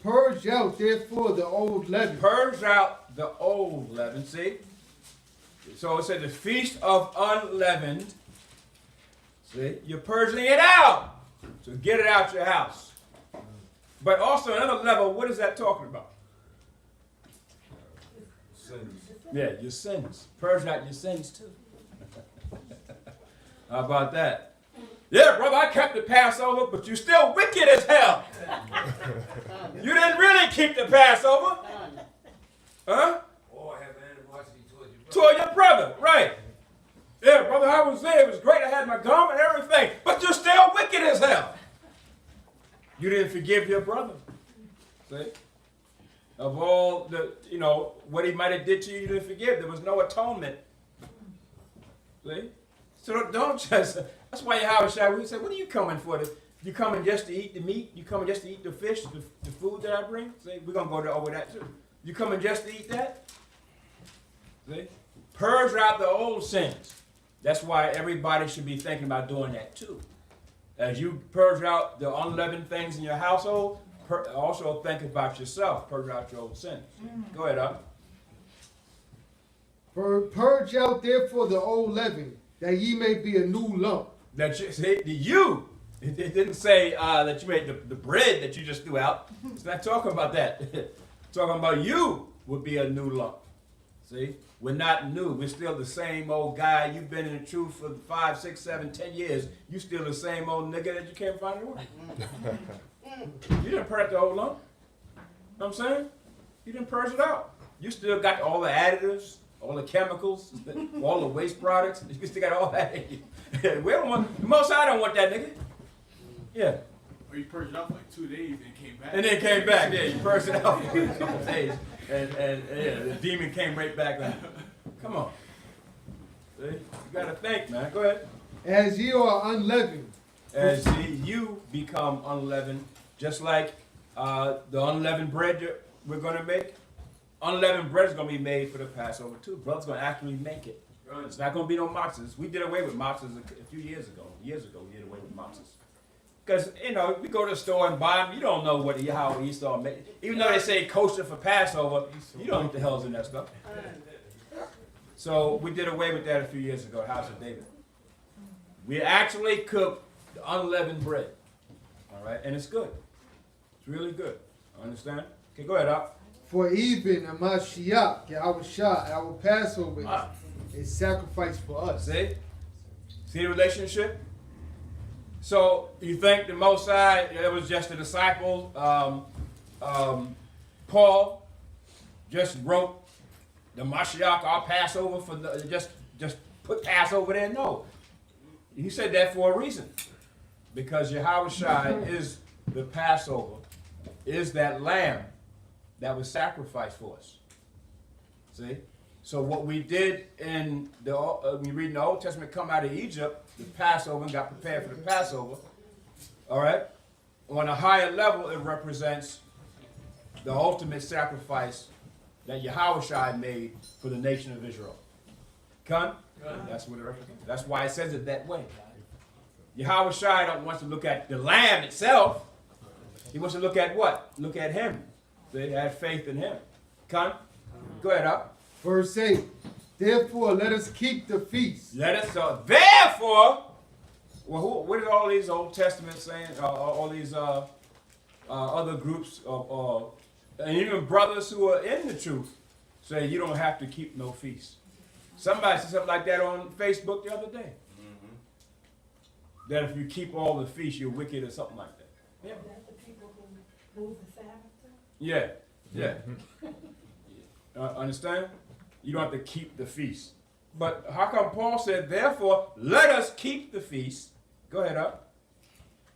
Purge out, therefore, the old leaven. Purge out the old leaven, see? So it said the feast of unleavened. See? You're purging it out. So get it out your house. But also another level, what is that talking about? Sins. Yeah, your sins. Purge out your sins too. How about that? Yeah, brother, I kept the Passover, but you're still wicked as hell. You didn't really keep the Passover. Huh? Or have animosity towards your brother. Toward your brother, right. Yeah, brother, I was there. It was great. I had my garment and everything. But you're still wicked as hell. You didn't forgive your brother. See? Of all the, what he might have did to you, you didn't forgive. There was no atonement. See? So don't just, that's why Yahushua, we say, what are you coming for? You coming just to eat the meat? You coming just to eat the fish, the food that I bring? See, we're going to go over that too. You coming just to eat that? See? Purge out the old sins. That's why everybody should be thinking about doing that too. As you purge out the unleavened things in your household, also think about yourself. Purge out your old sins. Go ahead, up. Purge out, therefore, the old leaven, that ye may be a new lump. That you, it didn't say that you made the bread that you just threw out. It's not talking about that. It's talking about you would be a new lump. See? We're not new. We're still the same old guy. You've been in the truth for 5, 6, 7, 10 years. You still the same old nigga that you can't find in the world. You didn't purge the old lump. Know what I'm saying? You didn't purge it out. You still got all the additives, all the chemicals, all the waste products. You still got all that in you. We don't want, the Most High don't want that nigga. Yeah. Or you purged it out for like 2 days and came back. And then came back. Yeah, you purged it out for a couple of days. And yeah, the demon came right back. Like, come on. See? You got to think, man. Go ahead. As ye are unleavened, As you become unleavened, just like the unleavened bread that we're going to make. Unleavened bread is going to be made for the Passover too. Brother's going to actually make it. It's not going to be no matzahs. We did away with matzahs a few years ago. Years ago, we did away with matzahs. Because, you know, we go to the store and buy them. You don't know how Esau made it. Even though they say kosher for Passover, you don't know what the hell's in that stuff. So we did away with that a few years ago at House of David. We actually cook the unleavened bread. All right? And it's good. It's really good. Understand? Okay, go ahead, Op. for even a Mashiach, our Passover, is sacrificed for us. See? See the relationship? So you think the Most High, it was just the disciples, Paul just wrote the Mashiach, our Passover, for the, just put Passover there? No. He said that for a reason. Because Yahushua is the Passover, is that lamb that was sacrificed for us. See? So what we did in the, we read in the Old Testament, come out of Egypt, the Passover, and got prepared for the Passover. All right? On a higher level, it represents the ultimate sacrifice that Yahushua made for the nation of Israel. Come? That's what it represents. That's why it says it that way. Yahushua don't want to look at the lamb itself. He wants to look at what? Look at him. They had faith in him. Come? Go ahead, up. Verse 8. Therefore, let us keep the feast. Let us, therefore, well, what are all these Old Testament saying? All these other groups, and even brothers who are in the truth, say you don't have to keep no feast. Somebody said something like that on Facebook the other day. That if you keep all the feasts, you're wicked or something like that. Yeah. That the people who move the Sabbath? Yeah. Yeah. Understand? You don't have to keep the feast. But how come Paul said, therefore, let us keep the feast? Go ahead, up.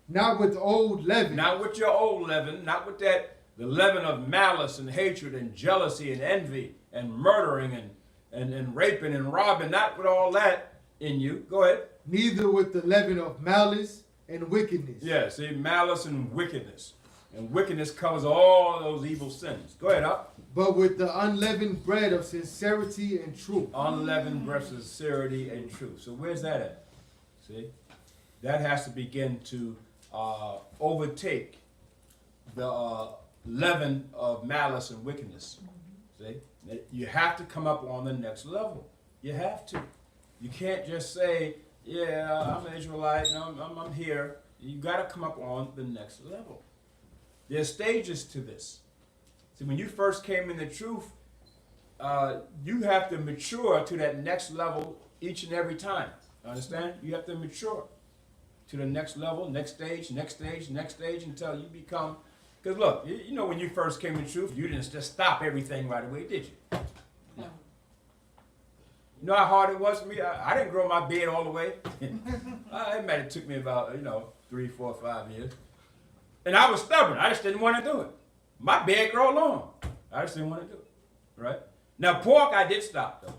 Not with old leaven. Not with your old leaven, not with that, the leaven of malice and hatred and jealousy and envy and murdering and raping and robbing, not with all that in you. Go ahead. Neither with the leaven of malice and wickedness. Yeah, see, malice and wickedness. And wickedness covers all those evil sins. Go ahead, up. But with the unleavened bread of sincerity and truth. Unleavened bread of sincerity and truth. So where's that at? See? That has to begin to overtake the leaven of malice and wickedness. See? You have to come up on the next level. You have to. You can't just say, yeah, I'm an Israelite, and I'm here. You got to come up on the next level. There's stages to this. See, when you first came in the truth, you have to mature to that next level each and every time. Understand? You have to mature to the next level, next stage, next stage, next stage, until you become. Because look, you know when you first came in truth, you didn't just stop everything right away, did you? No. You know how hard it was for me? I didn't grow my beard all the way. It took me about, 3, 4, 5 years. And I was stubborn. I just didn't want to do it. My beard grew long. I just didn't want to do it. Right? Now, pork, I did stop, though.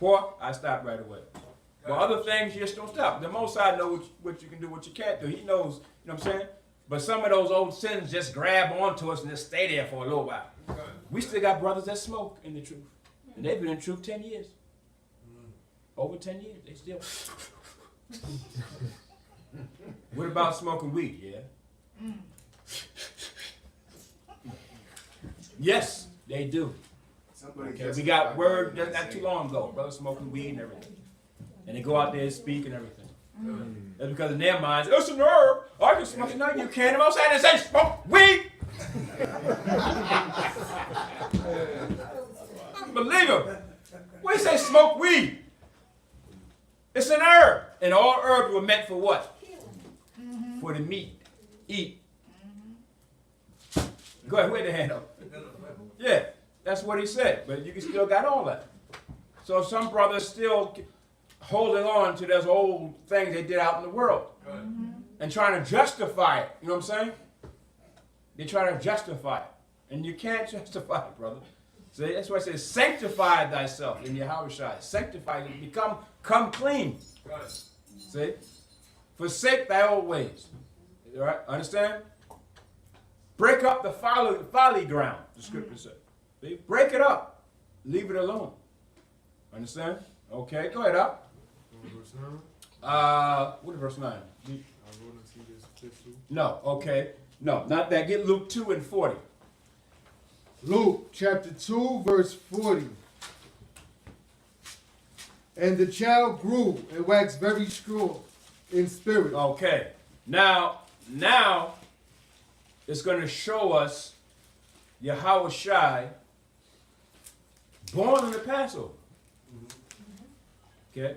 Pork, I stopped right away. But other things, you just don't stop. The Most High knows what you can do, what you can't do. He knows, you know what I'm saying? But some of those old sins just grab onto us and just stay there for a little while. We still got brothers that smoke in the truth. And they've been in truth 10 years. Over 10 years. They still. What about smoking weed? Yeah. Yes, they do. Okay, we got word not too long ago, brothers smoking weed and everything. And they go out there and speak and everything. That's because in their minds, it's an herb. I can smoke it. No, you can't. I'm outside and say, smoke weed. Unbelievable. When you say smoke weed, it's an herb. And all herbs were meant for what? For the meat. Eat. Go ahead, wait the hand up. Yeah, that's what he said. But you can still got all that. So some brothers still holding on to those old things they did out in the world. And trying to justify it. You know what I'm saying? They try to justify it. And you can't justify it, brother. See, that's why it says, sanctify thyself in Yahushua. Sanctify, come clean. See? Forsake thy old ways. All right? Understand? Break up the folly ground, the scripture says. See? Break it up. Leave it alone. Understand? Okay, go ahead up. Verse 9. What is verse 9? I wrote into this epistle. No, okay. No, not that. Get Luke 2 and 40. Luke chapter 2, verse 40. And the child grew and waxed very strong in spirit. Okay. Now it's going to show us Yahweh Shai born on the Passover. Okay.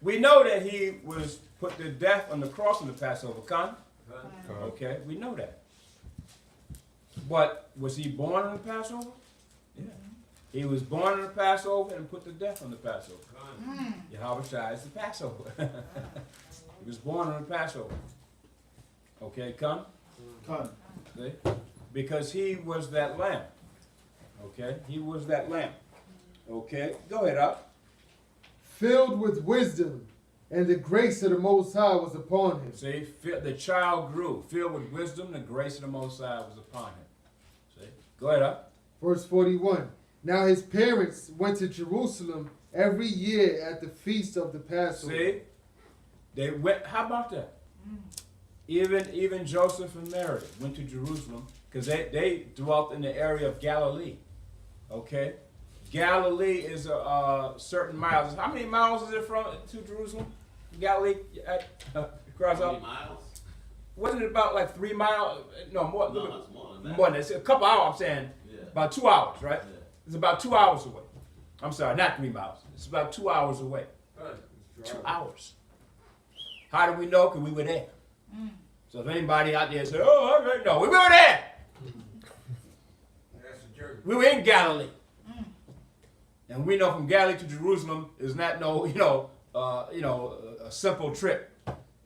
We know that he was put to death on the cross on the Passover. Okay, we know that. But was he born on the Passover? Yeah. He was born on the Passover and put to death on the Passover. Yahweh Shai is the Passover. He was born on the Passover. Okay, come. See? Because he was that lamb. Okay, he was that lamb. Okay, go ahead up. Filled with wisdom, and the grace of the Most High was upon him. See, the child grew, filled with wisdom, the grace of the Most High was upon him. See, go ahead up. Verse 41. Now his parents went to Jerusalem every year at the feast of the Passover. See, they went. How about that? Even Joseph and Mary went to Jerusalem because they dwelt in the area of Galilee. Okay, Galilee is a certain miles. How many miles is it from to Jerusalem? Galilee across up. miles? Wasn't it about like 3 miles? No, more. No, it's more than that. More than that. It's a couple hours. I'm saying Yeah. about 2 hours, right? Yeah. It's about 2 hours away. I'm sorry, not 3 miles. It's about 2 hours away. 2 hours. How do we know? Because we were there. So if anybody out there says, "Oh, I don't know," we were there. That's the church. We were in Galilee, and we know from Galilee to Jerusalem is not a simple trip.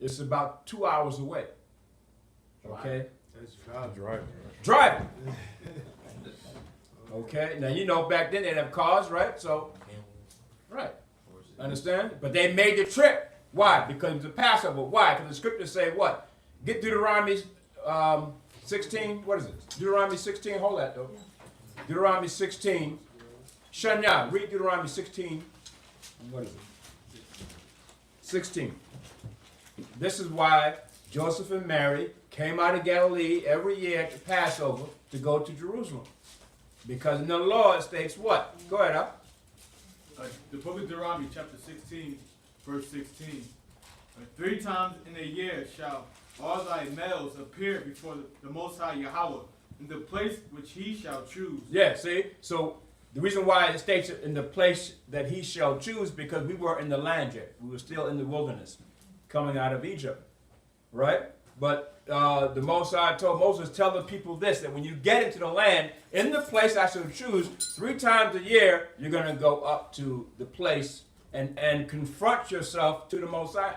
It's about 2 hours away. Okay, That's driving. driving. Okay, now back then they didn't have cars, right? So, right, understand? But they made the trip. Why? Because it's the Passover. Why? Because the scriptures say what? Get Deuteronomy 16. What is it? Deuteronomy 16. Hold that though. Deuteronomy 16. Shania, read Deuteronomy 16. What is it? 16. This is why Joseph and Mary came out of Galilee every year at the Passover to go to Jerusalem. Because in the law it states what? Go ahead up. The book of Deuteronomy, chapter 16, verse 16. 3 times in a year shall all thy males appear before the Most High Yahweh in the place which he shall choose. Yeah, see? So the reason why it states it in the place that he shall choose, because we were in the land yet. We were still in the wilderness, coming out of Egypt. Right? But the Most High told Moses, tell the people this, that when you get into the land, in the place I shall choose, 3 times a year, you're going to go up to the place and confront yourself to the Most High.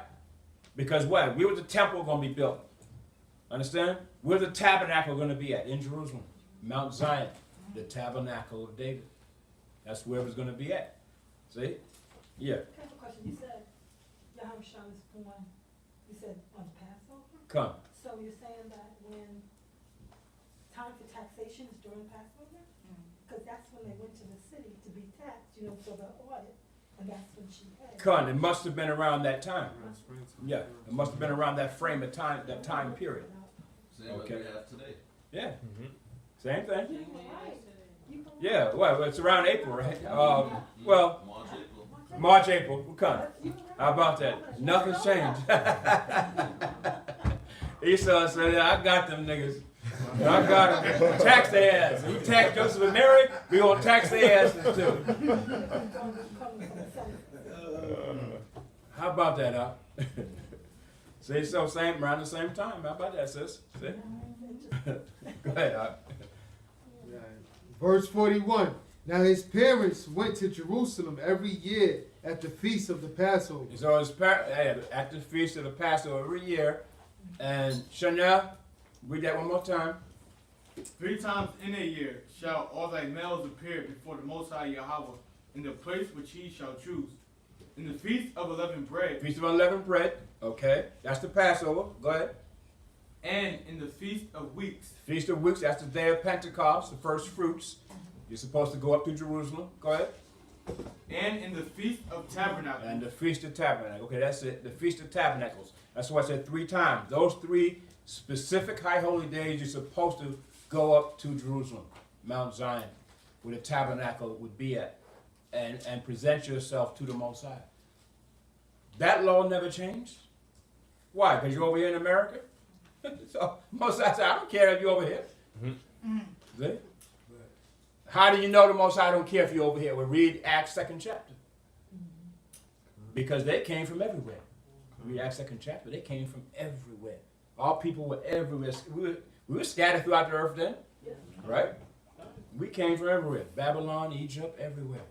Because what? Where was the temple going to be built? Understand? Where the tabernacle going to be at? In Jerusalem. Mount Zion. The tabernacle of David. That's where it was going to be at. See? Yeah. I have a question. You said Yahweh Shai was born, you said on Passover? Come. So you're saying that when time for taxation is during Passover? Because that's when they went to the city to be taxed, for the audit, and that's when she paid. Come. It must have been around that time. Yeah. It must have been around that frame of time, that time period. Same as we have today. Yeah. Same thing. You were right. You were right. Yeah. Well, it's around April, right? Well, March, April. March, April. We'll come. You were right. How about that? Nothing's changed. Esau said, I got them niggas. I got to tax their ass. We tax Joseph and Mary, we gonna tax their asses too. How about that, huh? See, so same around the same time. How about that, sis? See? Go ahead, huh? Verse 41. Now his parents went to Jerusalem every year at the feast of the Passover. So it's at the feast of the Passover every year. And Chanel, read that one more time. 3 times in a year shall all thy males appear before the Most High Yahweh in the place which he shall choose. In the feast of unleavened bread, Feast of unleavened bread. Okay, that's the Passover. Go ahead. and in the feast of weeks, Feast of Weeks, that's the day of Pentecost, the first fruits. You're supposed to go up to Jerusalem. Go ahead. and in the feast of tabernacles. And the Feast of Tabernacles. Okay, that's it. The Feast of Tabernacles. That's why I said 3 times. Those 3 specific high holy days you're supposed to go up to Jerusalem, Mount Zion, where the tabernacle would be at, and present yourself to the Most High. That law never changed. Why? Because you're over here in America? So Most High said, I don't care if you're over here. See? How do you know the Most High don't care if you're over here? Well, read Acts 2nd chapter. Because they came from everywhere. Read Acts 2nd chapter. They came from everywhere. All people were everywhere. We were scattered throughout the earth then. Right? We came from everywhere. Babylon, Egypt, everywhere.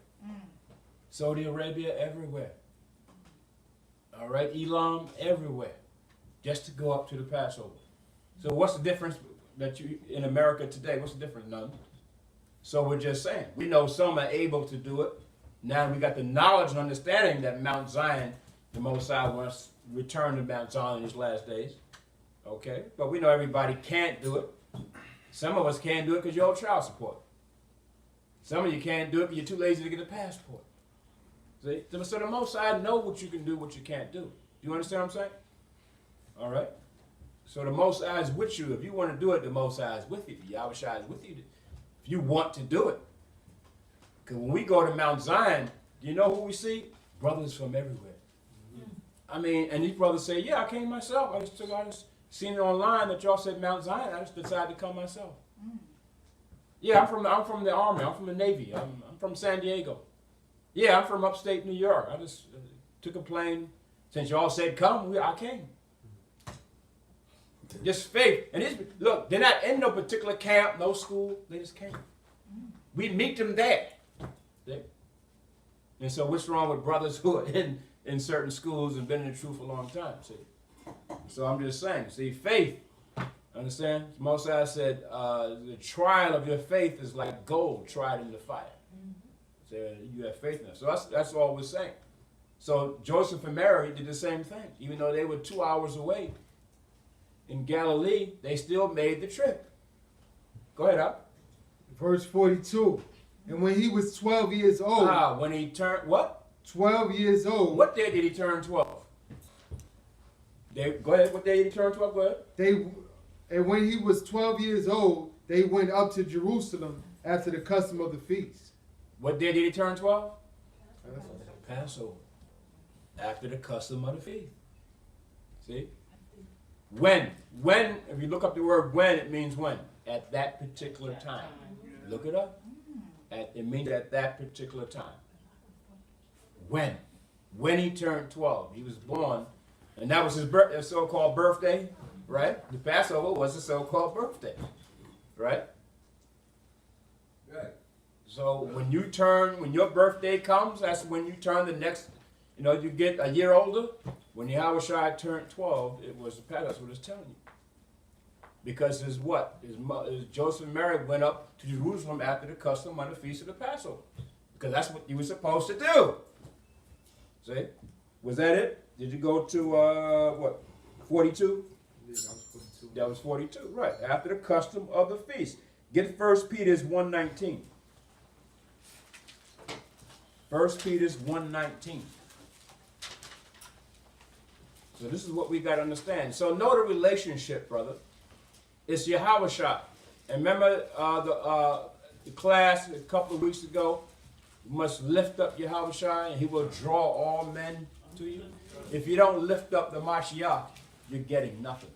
Saudi Arabia, everywhere. All right? Elam, everywhere. Just to go up to the Passover. So what's the difference that you in America today? What's the difference? None. So we're just saying. We know some are able to do it. Now we got the knowledge and understanding that Mount Zion, the Most High wants to return to Mount Zion in these last days. Okay? But we know everybody can't do it. Some of us can't do it because you're on child support. Some of you can't do it because you're too lazy to get a passport. See? So the Most High know what you can do, what you can't do. You understand what I'm saying? All right? So the Most High is with you. If you want to do it, the Most High is with you. The Yahweh Shai is with you. If you want to do it. Because when we go to Mount Zion, you know who we see? Brothers from everywhere. I mean, and these brothers say, yeah, I came myself. I just seen it online that y'all said Mount Zion. I just decided to come myself. Yeah, I'm from the Army. I'm from the Navy. I'm from San Diego. Yeah, I'm from upstate New York. I just took a plane. Since y'all said come, I came. Just faith. And look, they're not in no particular camp, no school. They just came. We meet them there. See? And so what's wrong with brothers who are in certain schools and been in the truth a long time? See? So I'm just saying, see, faith, understand? Most High said, the trial of your faith is like gold tried in the fire. So you have faith in it. So that's all we're saying. So Joseph and Mary did the same thing. Even though they were 2 hours away in Galilee, they still made the trip. Go ahead, up. Verse 42. And when he was 12 years old. When he turned, what? 12 years old. What day did he turn 12? Go ahead. What day did he turn 12? Go ahead. And when he was 12 years old, they went up to Jerusalem after the custom of the feast. What day did he turn 12? Passover. After the custom of the feast. See? When? When, if you look up the word when, it means when? At that particular time. Look it up. It means at that particular time. When? When he turned 12. He was born, and that was his so-called birthday, right? The Passover was a so-called birthday, right? Right. So when your birthday comes, that's when you turn the next, you get a year older. When Yahweh Shai turned 12, it was the Passover. That's what it's telling you. Because his Joseph and Mary went up to Jerusalem after the custom on the feast of the Passover. Because that's what you were supposed to do. See? Was that it? Did you go to, 42? Yeah, that was 42. That was 42, right. After the custom of the feast. Get 1 Peter's 1:19. 1 Peter's 1:19. So this is what we got to understand. So know the relationship, brother. It's Yahweh Shai. And remember the class a couple of weeks ago? You must lift up Yahweh Shai and he will draw all men to you. If you don't lift up the Mashiach, you're getting nothing.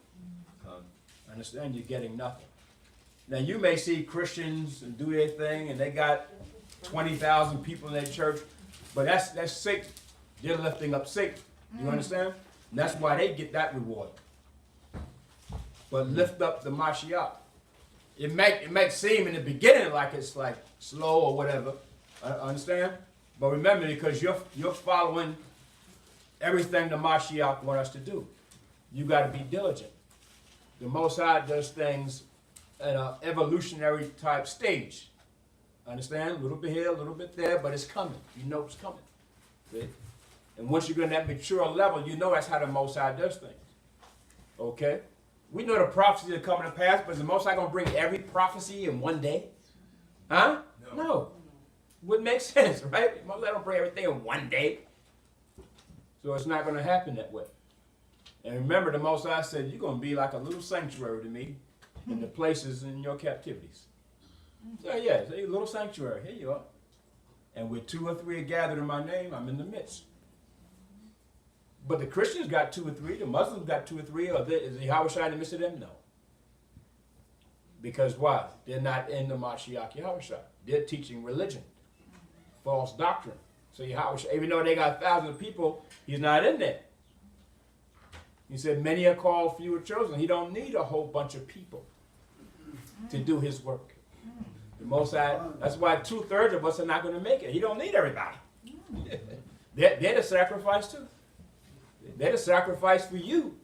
Understand? You're getting nothing. Now you may see Christians and do their thing, and they got 20,000 people in their church, but that's Satan. They're lifting up Satan. You understand? And that's why they get that reward. But lift up the Mashiach. It might seem in the beginning like it's like slow or whatever. Understand? But remember, because you're following everything the Mashiach wants us to do. You got to be diligent. The Most High does things at an evolutionary type stage. Understand? A little bit here, a little bit there, but it's coming. You know it's coming. See? And once you get to that mature level, you know that's how the Most High does things. Okay? We know the prophecies are coming to pass, but is the Most High going to bring every prophecy in one day? Huh? No. Wouldn't make sense, right? Most High don't bring everything in one day. So it's not going to happen that way. And remember, the Most High said, you're going to be like a little sanctuary to me in the places in your captivities. So yeah, it's a little sanctuary. Here you are. And where 2 or 3 are gathered in my name, I'm in the midst. But the Christians got 2 or 3. The Muslims got 2 or 3. Or is Yahushua in the midst of them? No. Because why? They're not in the Mashiach Yahushua. They're teaching religion. False doctrine. So Yahushua, even though they got thousands of people, he's not in there. He said, many are called, few are chosen. He don't need a whole bunch of people to do his work. The Most High, that's why 2/3 of us are not going to make it. He don't need everybody. They're the sacrifice too. They're the sacrifice for you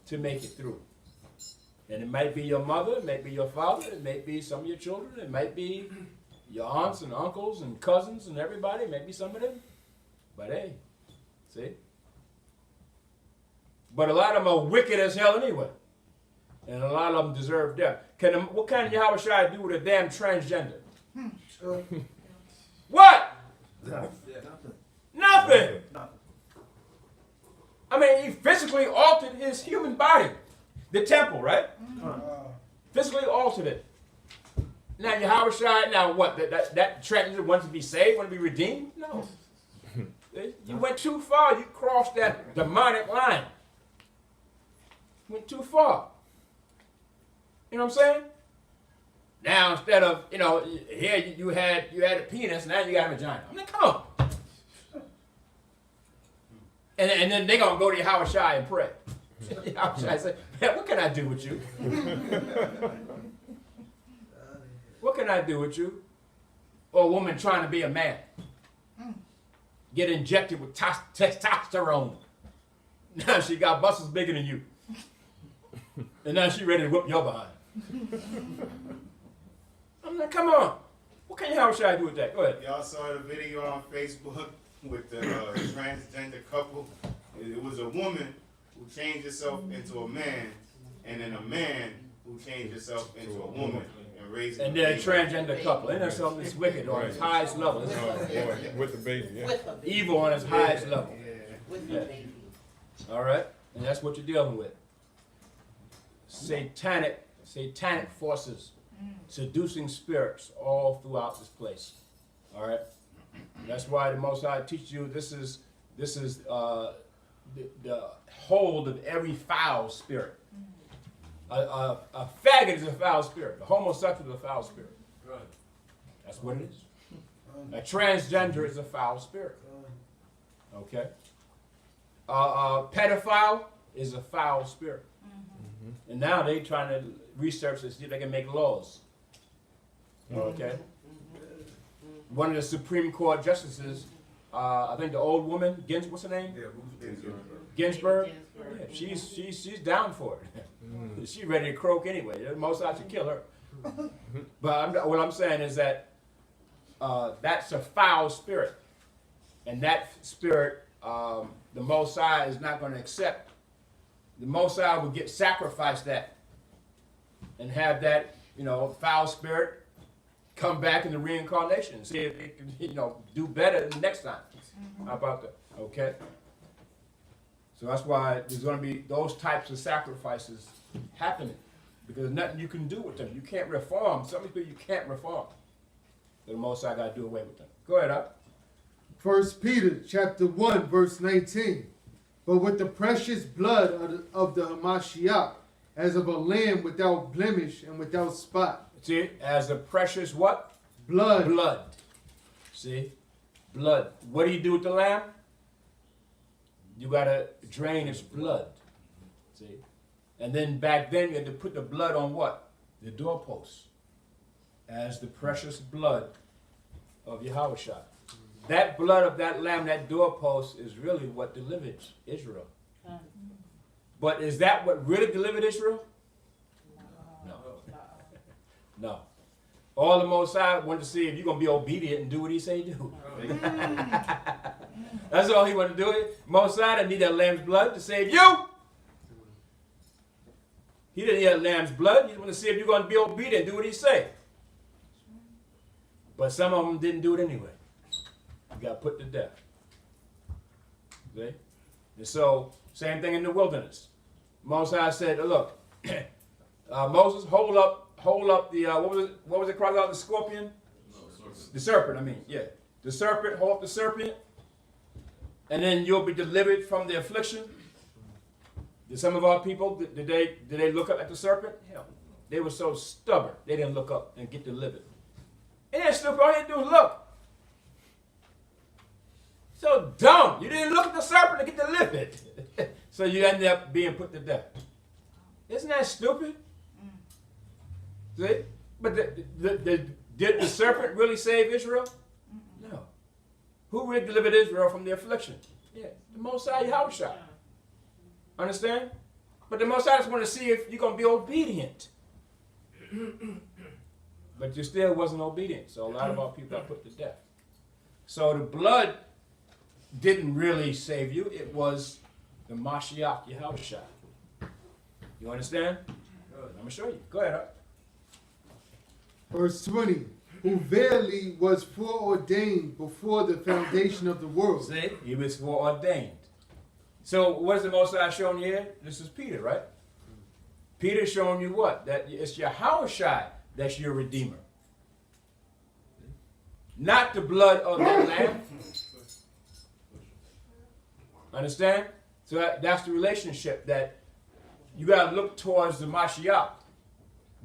to make it through. And it might be your mother, it might be your father, it might be some of your children, it might be your aunts and uncles and cousins and everybody, maybe some of them. But hey, see? But a lot of them are wicked as hell anyway. And a lot of them deserve death. What can Yahushua do with a damn transgender? What? Nothing. I mean, he physically altered his human body. The temple, right? Physically altered it. Now Yahushua, now what? That transgender wants to be saved, want to be redeemed? No. You went too far. You crossed that demonic line. Went too far. You know what I'm saying? Now instead of, here you had a penis, now you got a vagina. I mean, come on. And then they're gonna go to Yahushua and pray. Yahushua say, man, what can I do with you? What can I do with you? Or a woman trying to be a man. Get injected with testosterone. Now she got muscles bigger than you. And now she ready to whip your behind. I'm like, come on. What can Yahushua do with that? Go ahead. Y'all saw the video on Facebook with the transgender couple. It was a woman who changed herself into a man, and then a man who changed herself into a woman and raised. And they're a transgender couple. Isn't that something that's wicked on its highest level? With the baby, yeah. Evil on its highest level. With Yeah. the baby. All right? And that's what you're dealing with. Satanic forces, seducing spirits all throughout this place. All right? That's why the Most High teaches you this is the hold of every foul spirit. A faggot is a foul spirit. A homosexual is a foul spirit. Right. That's what it is. A transgender is a foul spirit. Okay? A pedophile is a foul spirit. And now they're trying to research to see if they can make laws. Okay? One of the Supreme Court justices, I think the old woman, what's her name? Ginsburg. Yeah, she's down for it. She's ready to croak anyway. Most I should kill her. But what I'm saying is that that's a foul spirit, and that spirit, the Most High is not going to accept. The Most High will sacrifice that, and have that foul spirit come back in the reincarnation and see if it can do better the next time. How about that? Okay. So that's why there's going to be those types of sacrifices happening, because there's nothing you can do with them. You can't reform. Some people you can't reform. So the Most High got to do away with them. Go ahead, up. 1 Peter chapter 1, verse 19. But with the precious blood of the Hamashiach as of a lamb without blemish and without spot. See, as a precious what? Blood. Blood. See? Blood. What do you do with the lamb? You got to drain its blood. See? And then back then you had to put the blood on what? The doorposts. As the precious blood of Yahushua. That blood of that lamb, that doorpost, is really what delivered Israel. But is that what really delivered Israel? No. No. All the Mosai wanted to see if you're going to be obedient and do what he say do. That's all he wanted to do. Mosai didn't need that lamb's blood to save you. He didn't need that lamb's blood. He wanted to see if you're going to be obedient and do what he say. But some of them didn't do it anyway. You got put to death. See? And so, same thing in the wilderness. Moses said, look, Moses, hold up the, what was it called out, the scorpion? No, The serpent, I mean, yeah. The serpent, hold up the serpent, and then you'll be delivered from the affliction. Did some of our people, did they look up at the serpent? Hell, they were so stubborn, they didn't look up and get delivered. And then stupid, all you had to do is look. So dumb. You didn't look at the serpent to get delivered. So you ended up being put to death. Isn't that stupid? See? But did the serpent really save Israel? No. Who really delivered Israel from the affliction? Yeah, the Most High Yahushua. Understand? But the Most High just want to see if you're going to be obedient. But you still wasn't obedient. So a lot of our people got put to death. So the blood didn't really save you. It was the Mashiach Yahushua. You understand? Good. I'm going to show you. Go ahead. Verse 20. Who verily was foreordained before the foundation of the world. See? He was foreordained. So what is the Most High showing you here? This is Peter, right? Peter's showing you what? That it's Yahushua that's your Redeemer. Not the blood of that lamb. Understand? So that's the relationship that you got to look towards the Mashiach.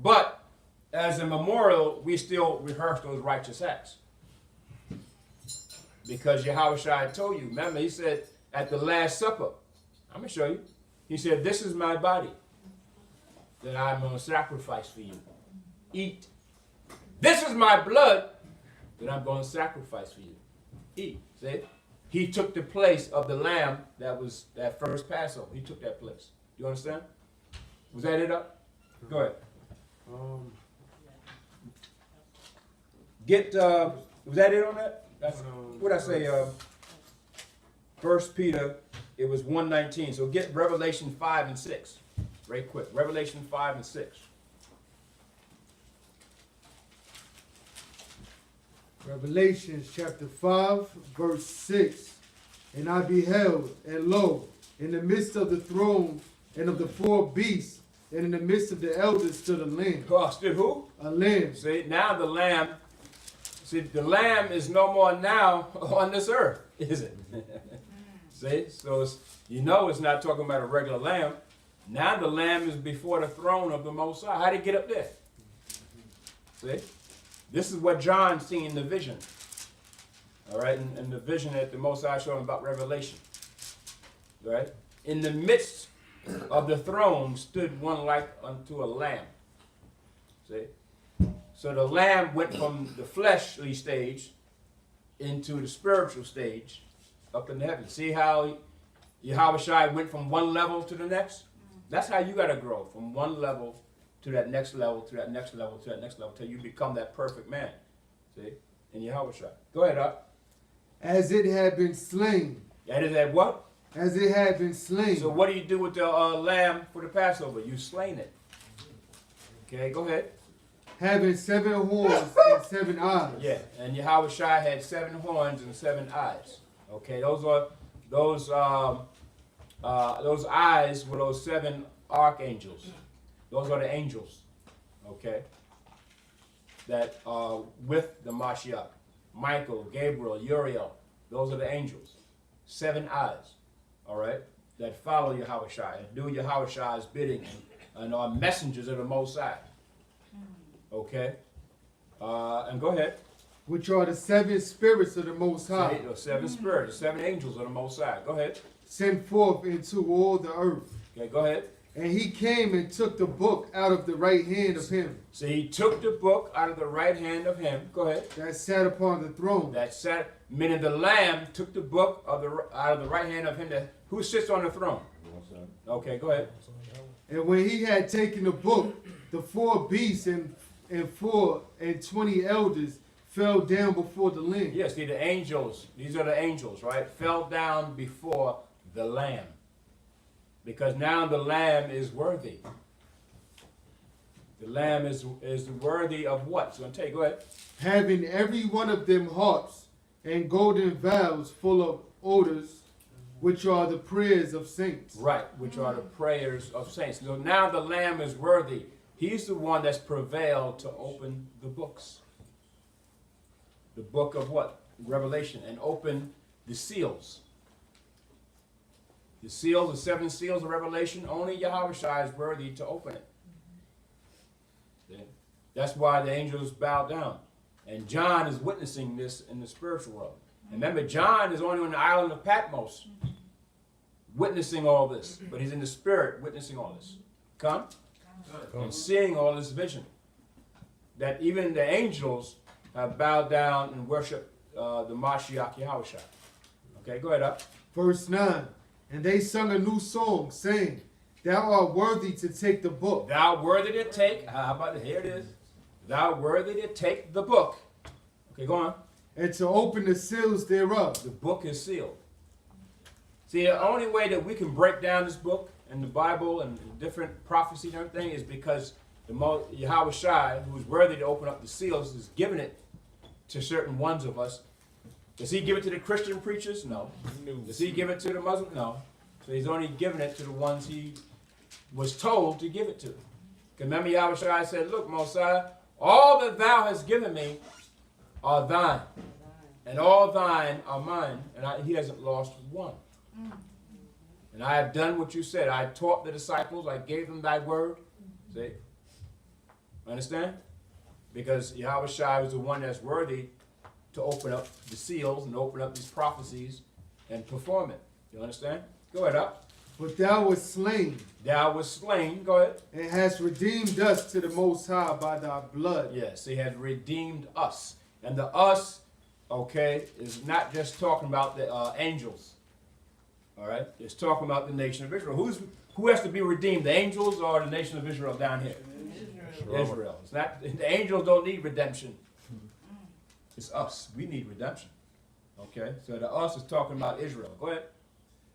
But as a memorial, we still rehearse those righteous acts. Because Yahushua told you, remember, he said at the Last Supper, I'm going to show you. He said, this is my body that I'm going to sacrifice for you. Eat. This is my blood that I'm going to sacrifice for you. Eat. See? He took the place of the lamb that was that first Passover. He took that place. Do you understand? Was that it up? Go ahead. Was that it on that? That's what I say. 1 Peter, it was 1:19. So get Revelation 5 and 6, right quick. Revelation 5 and 6. Revelation chapter 5, verse 6. And I beheld, and lo, in the midst of the throne and of the four beasts, and in the midst of the elders stood a lamb. Oh, stood who? A lamb. See, now the lamb, the lamb is no more now on this earth, is it? See, so it's not talking about a regular lamb. Now the lamb is before the throne of the Most High. How did he get up there? See? This is what John seen in the vision. All right, in the vision that the Most High showed him about Revelation. Right? In the midst of the throne stood one like unto a lamb. See? So the lamb went from the fleshly stage into the spiritual stage up in heaven. See how Yahushua went from one level to the next? That's how you got to grow, from one level to that next level, to that next level, to that next level, till you become that perfect man. See? In Yahushua. Go ahead, up. As it had been slain. That is at what? As it had been slain. So what do you do with the lamb for the Passover? You slain it. Okay, go ahead. Having 7 horns and 7 eyes. Yeah, and Yahushua had 7 horns and 7 eyes. Okay, those eyes were those 7 archangels. Those are the angels. Okay, that are with the Mashiach. Michael, Gabriel, Uriel. Those are the angels. 7 eyes. All right, that follow Yahushua and do Yahushua's bidding and are messengers of the Most High. Okay? And go ahead. which are the seven spirits of the Most Say High, the seven spirits, the seven angels of the Most High. Go ahead. sent forth into all the earth. Okay, go ahead. And he came and took the book out of the right hand of him So he took the book out of the right hand of him. Go ahead. that sat upon the throne. That sat, meaning the Lamb took the book of out of the right hand of him that who sits on the throne. Okay, go ahead. And when he had taken the book, the four beasts and 24 elders fell down before the Lamb. Yes, see the angels. These are the angels, right? Fell down before the Lamb, because now the Lamb is worthy. The Lamb is worthy of what? So I'm tell you. Go ahead. Having every one of them harps and golden vials full of odors, which are the prayers of saints. Right, which are the prayers of saints. So now the Lamb is worthy. He's the one that's prevailed to open the books. The book of what? Revelation, and open the seals. The seals, the seven seals of Revelation, only Yahweh Shai is worthy to open it. See? That's why the angels bow down. And John is witnessing this in the spiritual world. And remember, John is only on the island of Patmos, witnessing all this. But he's in the spirit witnessing all this. Come? And seeing all this vision. That even the angels have bowed down and worshiped the Mashiach Yahweh Shai. Okay, go ahead up. Verse 9. And they sung a new song, saying, Thou art worthy to take the book. Thou worthy to take, how about it? Here it is. Thou worthy to take the book. Okay, go on. And to open the seals thereof. The book is sealed. See, the only way that we can break down this book and the Bible and the different prophecies and everything is because the Yahweh Shai, who is worthy to open up the seals, is giving it to certain ones of us. Does he give it to the Christian preachers? No. Does he give it to the Muslim? No. So he's only giving it to the ones he was told to give it to. Because remember Yahweh Shai said, Look, Mosiah, all that thou hast given me are thine. And all thine are mine. And he hasn't lost one. And I have done what you said. I taught the disciples. I gave them thy word. See? Understand? Because Yahweh Shai was the one that's worthy to open up the seals and open up these prophecies and perform it. You understand? Go ahead up. But thou wast slain, Thou was slain. Go ahead. and hast redeemed us to the Most High by thy blood. Yes, he has redeemed us. And the us, okay, is not just talking about the angels. All right? It's talking about the nation of Israel. Who has to be redeemed? The angels or the nation of Israel down here? Israel. It's not, the angels don't need redemption. It's us. We need redemption. Okay? So the us is talking about Israel. Go ahead.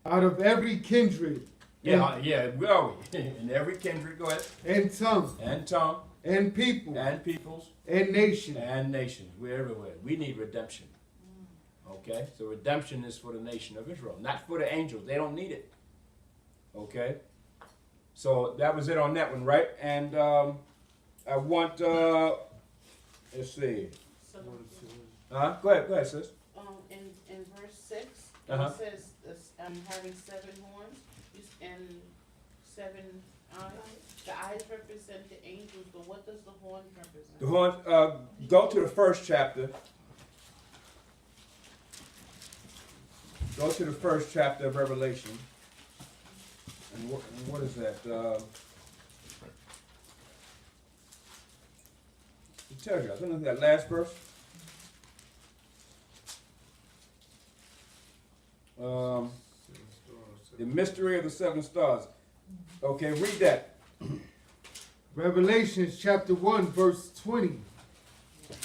Out of every kindred, Yeah, we are. In every kindred, go ahead. and tongue, And tongue, and people, and peoples, and nation. and nations. We're everywhere. We need redemption. Okay? So redemption is for the nation of Israel, not for the angels. They don't need it. Okay? So that was it on that one, right? And I want, let's see. So, Go ahead, sis. in verse 6, Uh-huh. it says, having 7 horns and 7 eyes. The eyes represent the angels, but what does the horns represent? The horns, go to the first chapter. Go to the first chapter of Revelation. And what is that? It tells you. I don't know that last verse. The mystery of the 7 stars. Okay, read that. Revelations chapter 1, verse 20.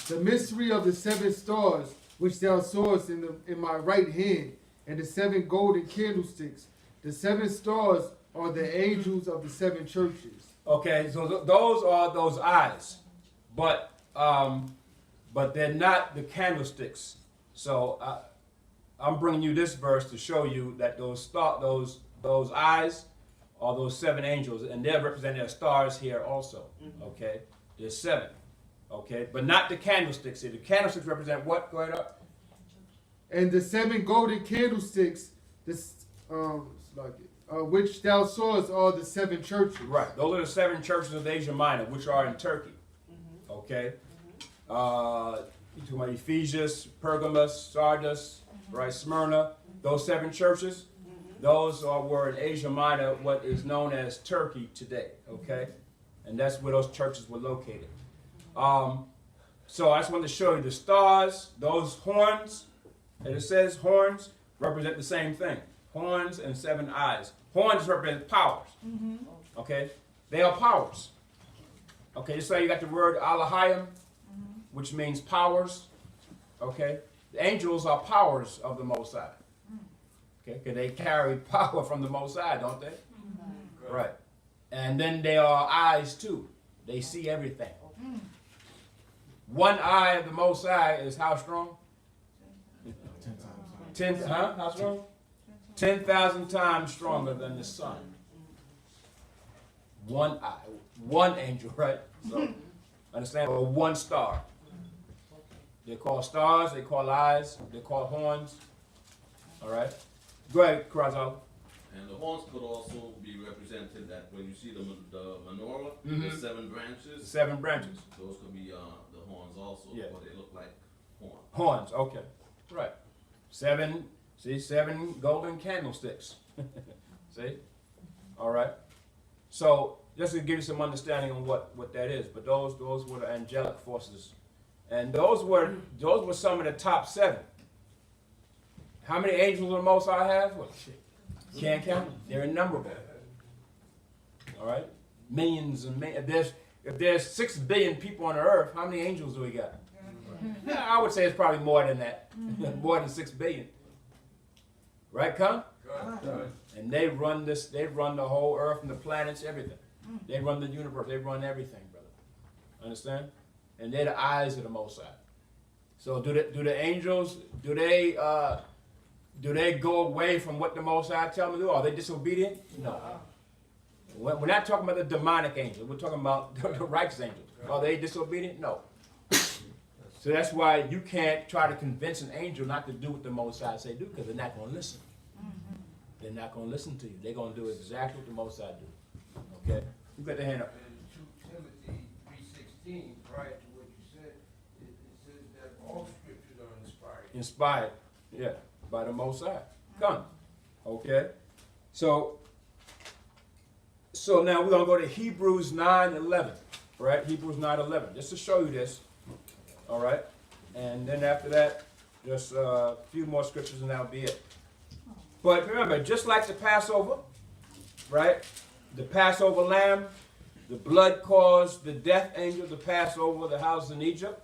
The mystery of the 7 stars, which thou sawest in my right hand, and the 7 golden candlesticks. The 7 stars are the angels of the 7 churches. Okay, so those are those eyes, but they're not the candlesticks. So I'm bringing you this verse to show you that those eyes are those 7 angels, and they're representing as stars here also. Okay, there's 7. Okay, but not the candlesticks. See, the candlesticks represent what? Go ahead up. And the 7 golden candlesticks, which thou sawest are the 7 churches. Right. Those are the 7 churches of Asia Minor, which are in Turkey. Okay. You talking about Ephesus, Pergamos, Sardis, right? Smyrna. Those 7 churches. Those were in Asia Minor, what is known as Turkey today. Okay. And that's where those churches were located. So I just wanted to show you the stars, those horns, and it says horns represent the same thing. Horns and 7 eyes. Horns represent powers. Okay? They are powers. Okay, just so you got the word Alahayim, which means powers. Okay? The angels are powers of the Most High. Okay? Because they carry power from the Most High, don't they? Right. And then they are eyes too. They see everything. One eye of the Most High is how strong? 10 times. How strong? 10,000 times stronger than the sun. One eye, one angel, right? So, understand? Or one star. They're called stars, they call eyes, they call horns. All right? Go ahead, Krazal. And the horns could also be represented that when you see the menorah, the 7 branches. 7 branches. Those could be the horns also, Yeah. but they look like horns. Horns, okay. Right. 7, see, 7 golden candlesticks. See? All right. So, just to give you some understanding on what that is, but those were the angelic forces. And those were some of the top 7. How many angels the Most High have? Well, shit. Can't count them. They're innumerable. All right? Millions and millions. If there's 6 billion people on the earth, how many angels do we got? Yeah, I would say it's probably more than that. More than 6 billion. Right, Con? And they run the whole earth and the planets, everything. They run the universe. They run everything, brother. Understand? And they're the eyes of the Most High. So do the angels, do they go away from what the Most High tell them to do? Are they disobedient? No. We're not talking about the demonic angels. We're talking about the righteous angels. Are they disobedient? No. So that's why you can't try to convince an angel not to do what the Most High say do, because they're not going to listen. They're not going to listen to you. They're going to do exactly what the Most High do. Okay? You got the hand up. In 2 Timothy 3:16, prior to what you said, it says that all scriptures are inspired. Inspired, yeah, by the Most High. Come. Okay? So now we're going to go to Hebrews 9:11. Right? Hebrews 9:11. Just to show you this. All right? And then after that, just a few more scriptures and that'll be it. But remember, just like the Passover, right? The Passover lamb, the blood caused the death angel to pass over the house in Egypt.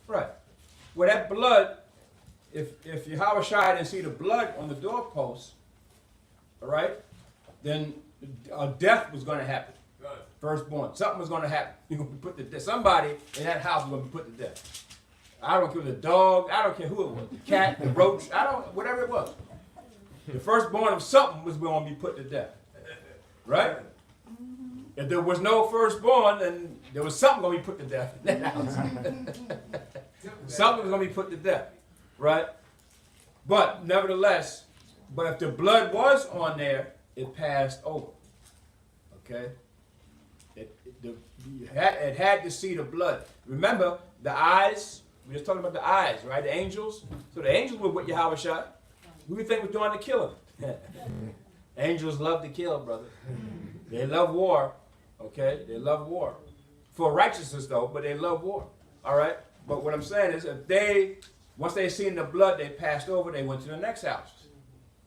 Right. Well, that blood, if Yahweh Shai didn't see the blood on the doorpost, all right, then death was going to happen. Right. Firstborn. Something was going to happen. You're going to be put to death. Somebody in that house was going to be put to death. I don't care the dog. I don't care who it was. The cat, the roach. Whatever it was. The firstborn of something was going to be put to death. Right? If there was no firstborn, then there was something going to be put to death in that house. Something was going to be put to death. Right? But nevertheless, if the blood was on there, it passed over. Okay? It had to see the blood. Remember, the eyes, we were just talking about the eyes, right? The angels. So the angels were with Yahweh Shai. Who do you think was doing to kill him? Angels love to kill, brother. They love war. Okay? They love war. For righteousness, though, but they love war. All right? But what I'm saying is, once they seen the blood, they passed over, they went to the next house.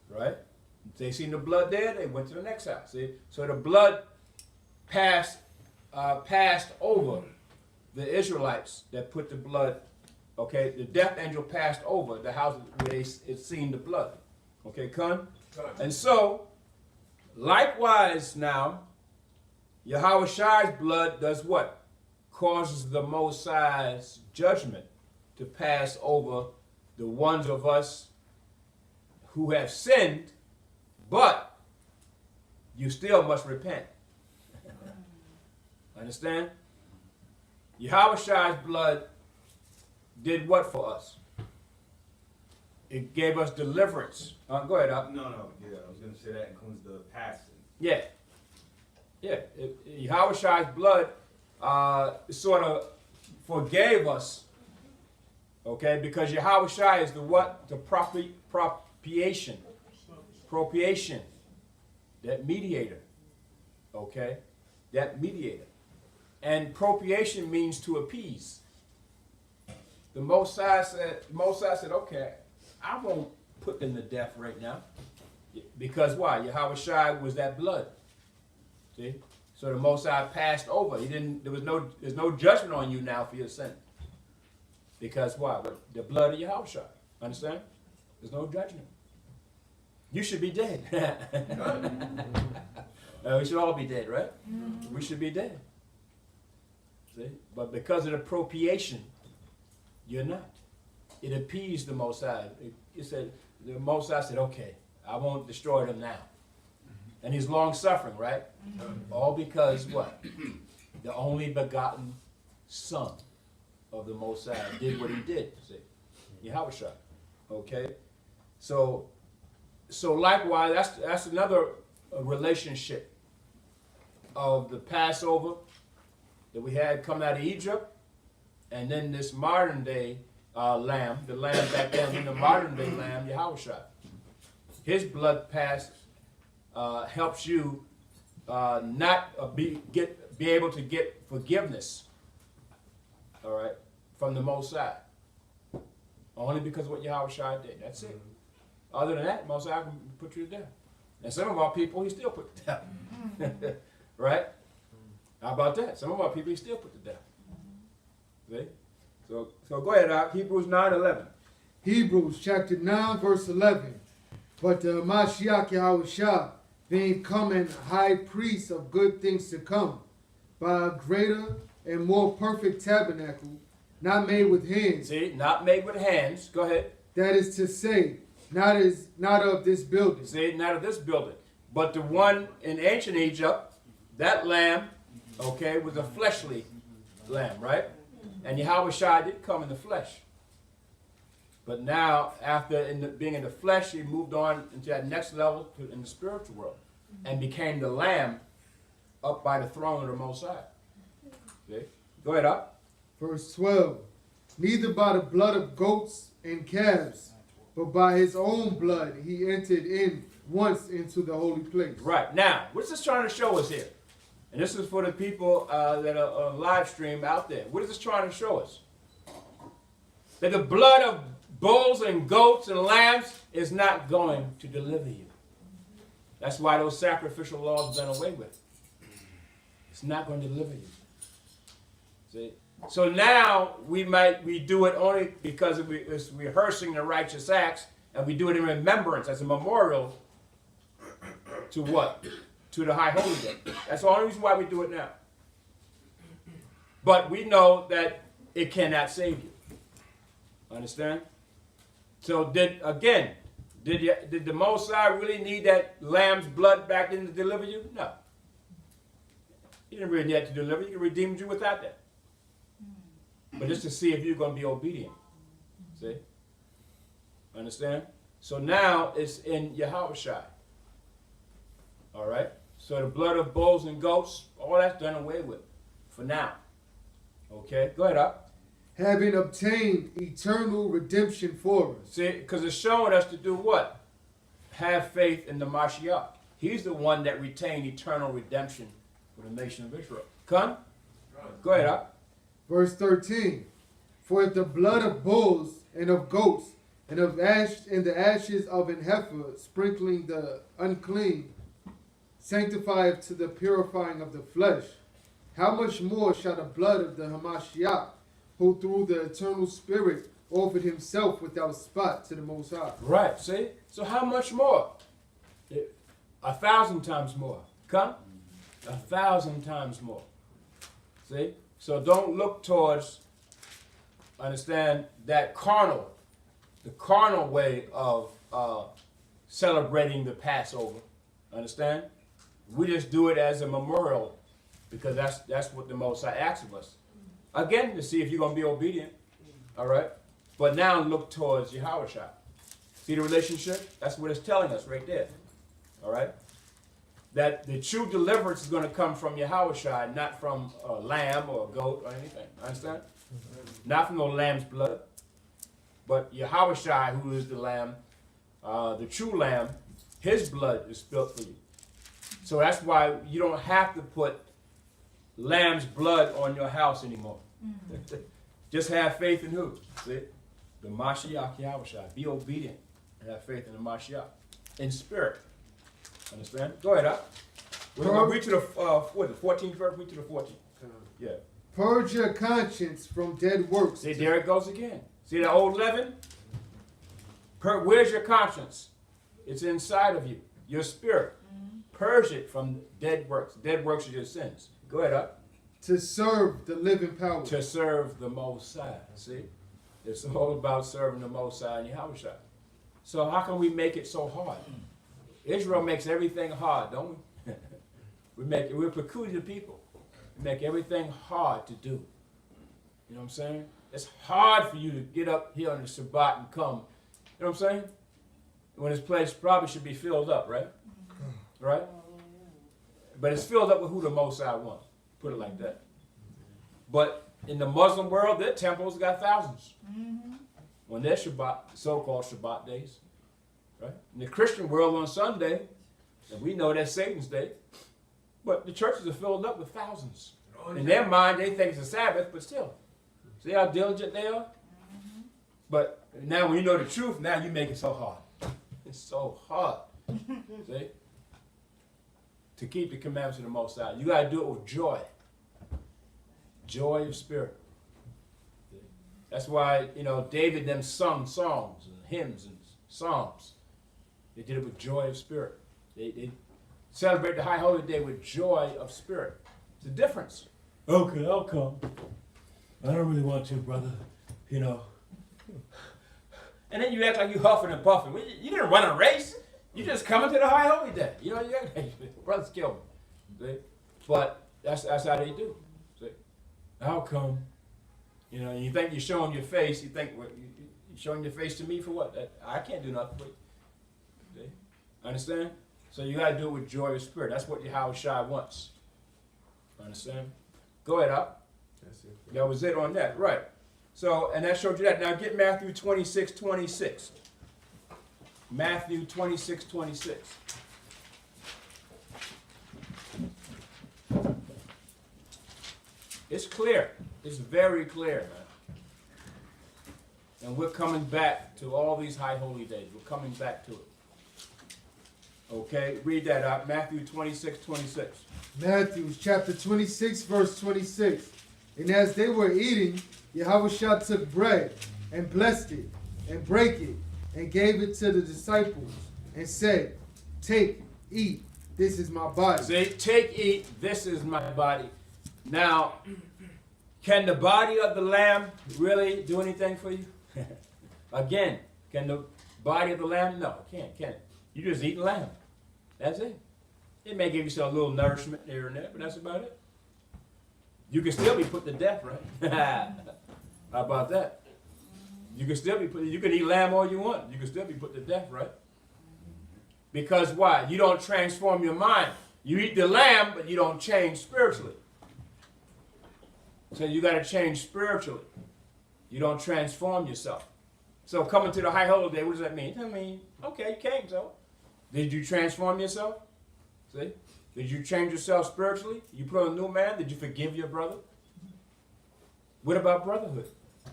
Right? If they seen the blood there, they went to the next house. See? So the blood passed over the Israelites that put the blood. Okay, the death angel passed over the house where they had seen the blood. Okay, Kun? And so, likewise now, Yahweh Shai's blood does what? Causes the Most High's judgment to pass over the ones of us who have sinned, but you still must repent. Understand? Yahweh Shai's blood did what for us? It gave us deliverance. Go ahead, Up. No, yeah, I was gonna say that includes the passing. Yeah. Yeah. Yahweh's blood sort of forgave us. Okay, because Yahweh is the what? The propitiation. Propitiation. That mediator. Okay? That mediator. And propitiation means to appease. The Most High said, okay, I won't put them to death right now. Because why? Yahweh was that blood. See? So the Most High passed over. There's no judgment on you now for your sin. Because why? The blood of Yahweh. Understand? There's no judgment. You should be dead. We should all be dead, right? We should be dead. See? But because of the propitiation, you're not. It appeased the Most High. It said, the Most High said, okay, I won't destroy them now. And he's long suffering, right? All because what? The only begotten Son of the Most High did what he did. See? Yahweh. Okay? So likewise, that's another relationship of the Passover that we had coming out of Egypt, and then this modern day lamb, the lamb back then, and the modern day lamb, Yahweh. His blood helps you not be able to get forgiveness, all right, from the Most High. Only because of what Yahweh did. That's it. Other than that, Most High can put you to death. And some of our people, he still put to death. Right? How about that? Some of our people, he still put to death. See? So go ahead, Hebrews 9:11. Hebrews chapter 9, verse 11. But the Mashiach Yahushua, being come and high priest of good things to come, by a greater and more perfect tabernacle, not made with hands. See, not made with hands. Go ahead. That is to say, not of this building. See, not of this building. But the one in ancient Egypt, that lamb, okay, was a fleshly lamb, right? And Yahweh did come in the flesh. But now, after being in the flesh, he moved on into that next level in the spiritual world and became the lamb up by the throne of the Most High. See? Go ahead, up. Verse 12. Neither by the blood of goats and calves, but by his own blood he entered in once into the holy place. Right. Now, what's this trying to show us here? And this is for the people that are on live stream out there. What is this trying to show us? That the blood of bulls and goats and lambs is not going to deliver you. That's why those sacrificial laws have done away with. It's not going to deliver you. See? So now we do it only because it's rehearsing the righteous acts, and we do it in remembrance as a memorial to what? To the high holy day. That's the only reason why we do it now. But we know that it cannot save you. Understand? So did the Most High really need that lamb's blood back in to deliver you? No. He didn't really need that to deliver you. He redeemed you without that. But just to see if you're going to be obedient. See? Understand? So now it's in Yahweh. All right? So the blood of bulls and goats, all that's done away with for now. Okay? Go ahead, up. Having obtained eternal redemption for us. See, because it's showing us to do what? Have faith in the Mashiach. He's the one that retained eternal redemption for the nation of Israel. Come? Go ahead, up. Verse 13. For if the blood of bulls and of goats and of the ashes of an heifer sprinkling the unclean sanctifieth to the purifying of the flesh, how much more shall the blood of the Hamashiach, who through the eternal Spirit offered himself without spot to the Most High. Right, see? So how much more? 1,000 times more. Come? 1,000 times more. See? So don't look towards, understand, that the carnal way of celebrating the Passover. Understand? We just do it as a memorial because that's what the Most High asks of us. Again, to see if you're going to be obedient. All right? But now look towards Yahweh. See the relationship? That's what it's telling us right there. All right? That the true deliverance is going to come from Yahushua, not from a lamb or a goat or anything. Understand? Not from no lamb's blood. But Yahushua, who is the lamb, the true lamb, his blood is spilled for you. So that's why you don't have to put lamb's blood on your house anymore. Just have faith in who? See? The Mashiach Yahushua. Be obedient and have faith in the Mashiach. In spirit. Understand? Go ahead, up. We're going to read to the 14th verse. Read to the 14th. Yeah. Purge your conscience from dead works. See, there it goes again. See that old leaven? Where's your conscience? It's inside of you. Your spirit. Purge it from dead works. Dead works are your sins. Go ahead, up. To serve the living power. To serve the Most High. See? It's all about serving the Most High and Yahushua. So how can we make it so hard? Israel makes everything hard, don't we? We're peculiar people. We make everything hard to do. You know what I'm saying? It's hard for you to get up here on the Shabbat and come. You know what I'm saying? When this place probably should be filled up, right? Right? But it's filled up with who the Most High wants. Put it like that. But in the Muslim world, their temples got thousands. When their Shabbat, so-called Shabbat days. Right? In the Christian world on Sunday, and we know that's Satan's day, but the churches are filled up with thousands. In their mind, they think it's a Sabbath, but still. See how diligent they are? But now when you know the truth, now you make it so hard. It's so hard. See? To keep the commandments of the Most High. You got to do it with joy. Joy of spirit. That's why, David them sung songs and hymns and psalms. They did it with joy of spirit. They celebrate the high holy day with joy of spirit. It's a difference. Okay, I'll come. I don't really want to, brother. And then you act like you huffing and puffing. You didn't run a race. You just coming to the high holy day. You act like brothers kill me. See? But that's how they do. See? I'll come. You think you're showing your face. You think, you're showing your face to me for what? I can't do nothing for you. See? Understand? So you got to do it with joy of spirit. That's what Yahushua wants. Understand? Go ahead, up. That's it. That was it on that. Right. So, and that showed you that. Now get Matthew 26:26. Matthew 26:26. It's clear. It's very clear, man. And we're coming back to all these high holy days. We're coming back to it. Okay, read that out. Matthew 26:26. Matthew chapter 26, verse 26. And as they were eating, Yahushua took bread and blessed it and brake it and gave it to the disciples and said, take, eat, this is my body. Say, take, eat, this is my body. Now, can the body of the lamb really do anything for you? Again, can the body of the lamb? No, it can't, can it? You just eat lamb. That's it. It may give you a little nourishment here and there, but that's about it. You can still be put to death, right? How about that? You can still be put, you can eat lamb all you want. You can still be put to death, right? Because why? You don't transform your mind. You eat the lamb, but you don't change spiritually. So you got to change spiritually. You don't transform yourself. So coming to the high holy day, what does that mean? I mean, okay, you came, so. Did you transform yourself? See? Did you change yourself spiritually? You put on a new man? Did you forgive your brother? What about brotherhood?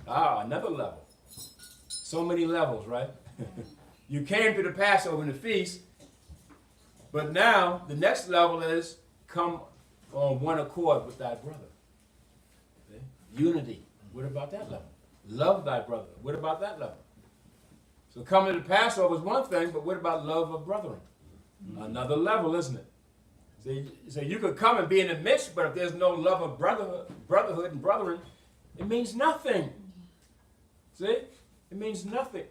Another level. So many levels, right? You came to the Passover and the feast, but now the next level is come on one accord with thy brother. See? Unity. What about that level? Love thy brother. What about that level? So coming to the Passover is one thing, but what about love of brethren? Another level, isn't it? So you could come and be in the midst, but if there's no love of brotherhood and brethren, it means nothing. See? It means nothing.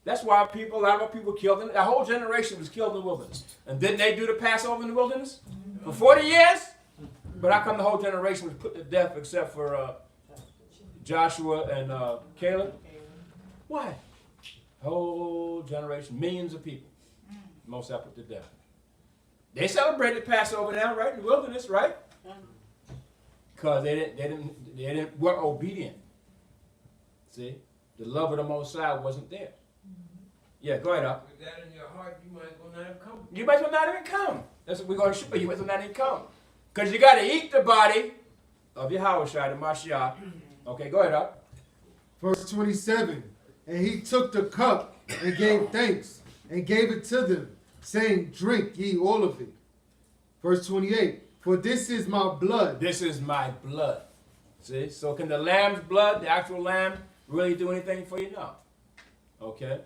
That's why a lot of people killed, a whole generation was killed in the wilderness. And didn't they do the Passover in the wilderness? For 40 years? But how come the whole generation was put to death except for Joshua and Caleb? Why? Whole generation, millions of people. Most have put to death. They celebrated Passover now, right? In the wilderness, right? Because they weren't obedient. See? The love of the Most High wasn't there. Yeah, go ahead, up. With that in your heart, you might as well not have come. You might as well not even come. That's what we're going to show you. You might as well not even come. Because you got to eat the body of Yahweh, the Mashiach. Okay, go ahead, up. Verse 27. And he took the cup and gave thanks and gave it to them, saying, drink ye all of it. Verse 28. For this is my blood. This is my blood. See? So can the lamb's blood, the actual lamb, really do anything for you? No. Okay.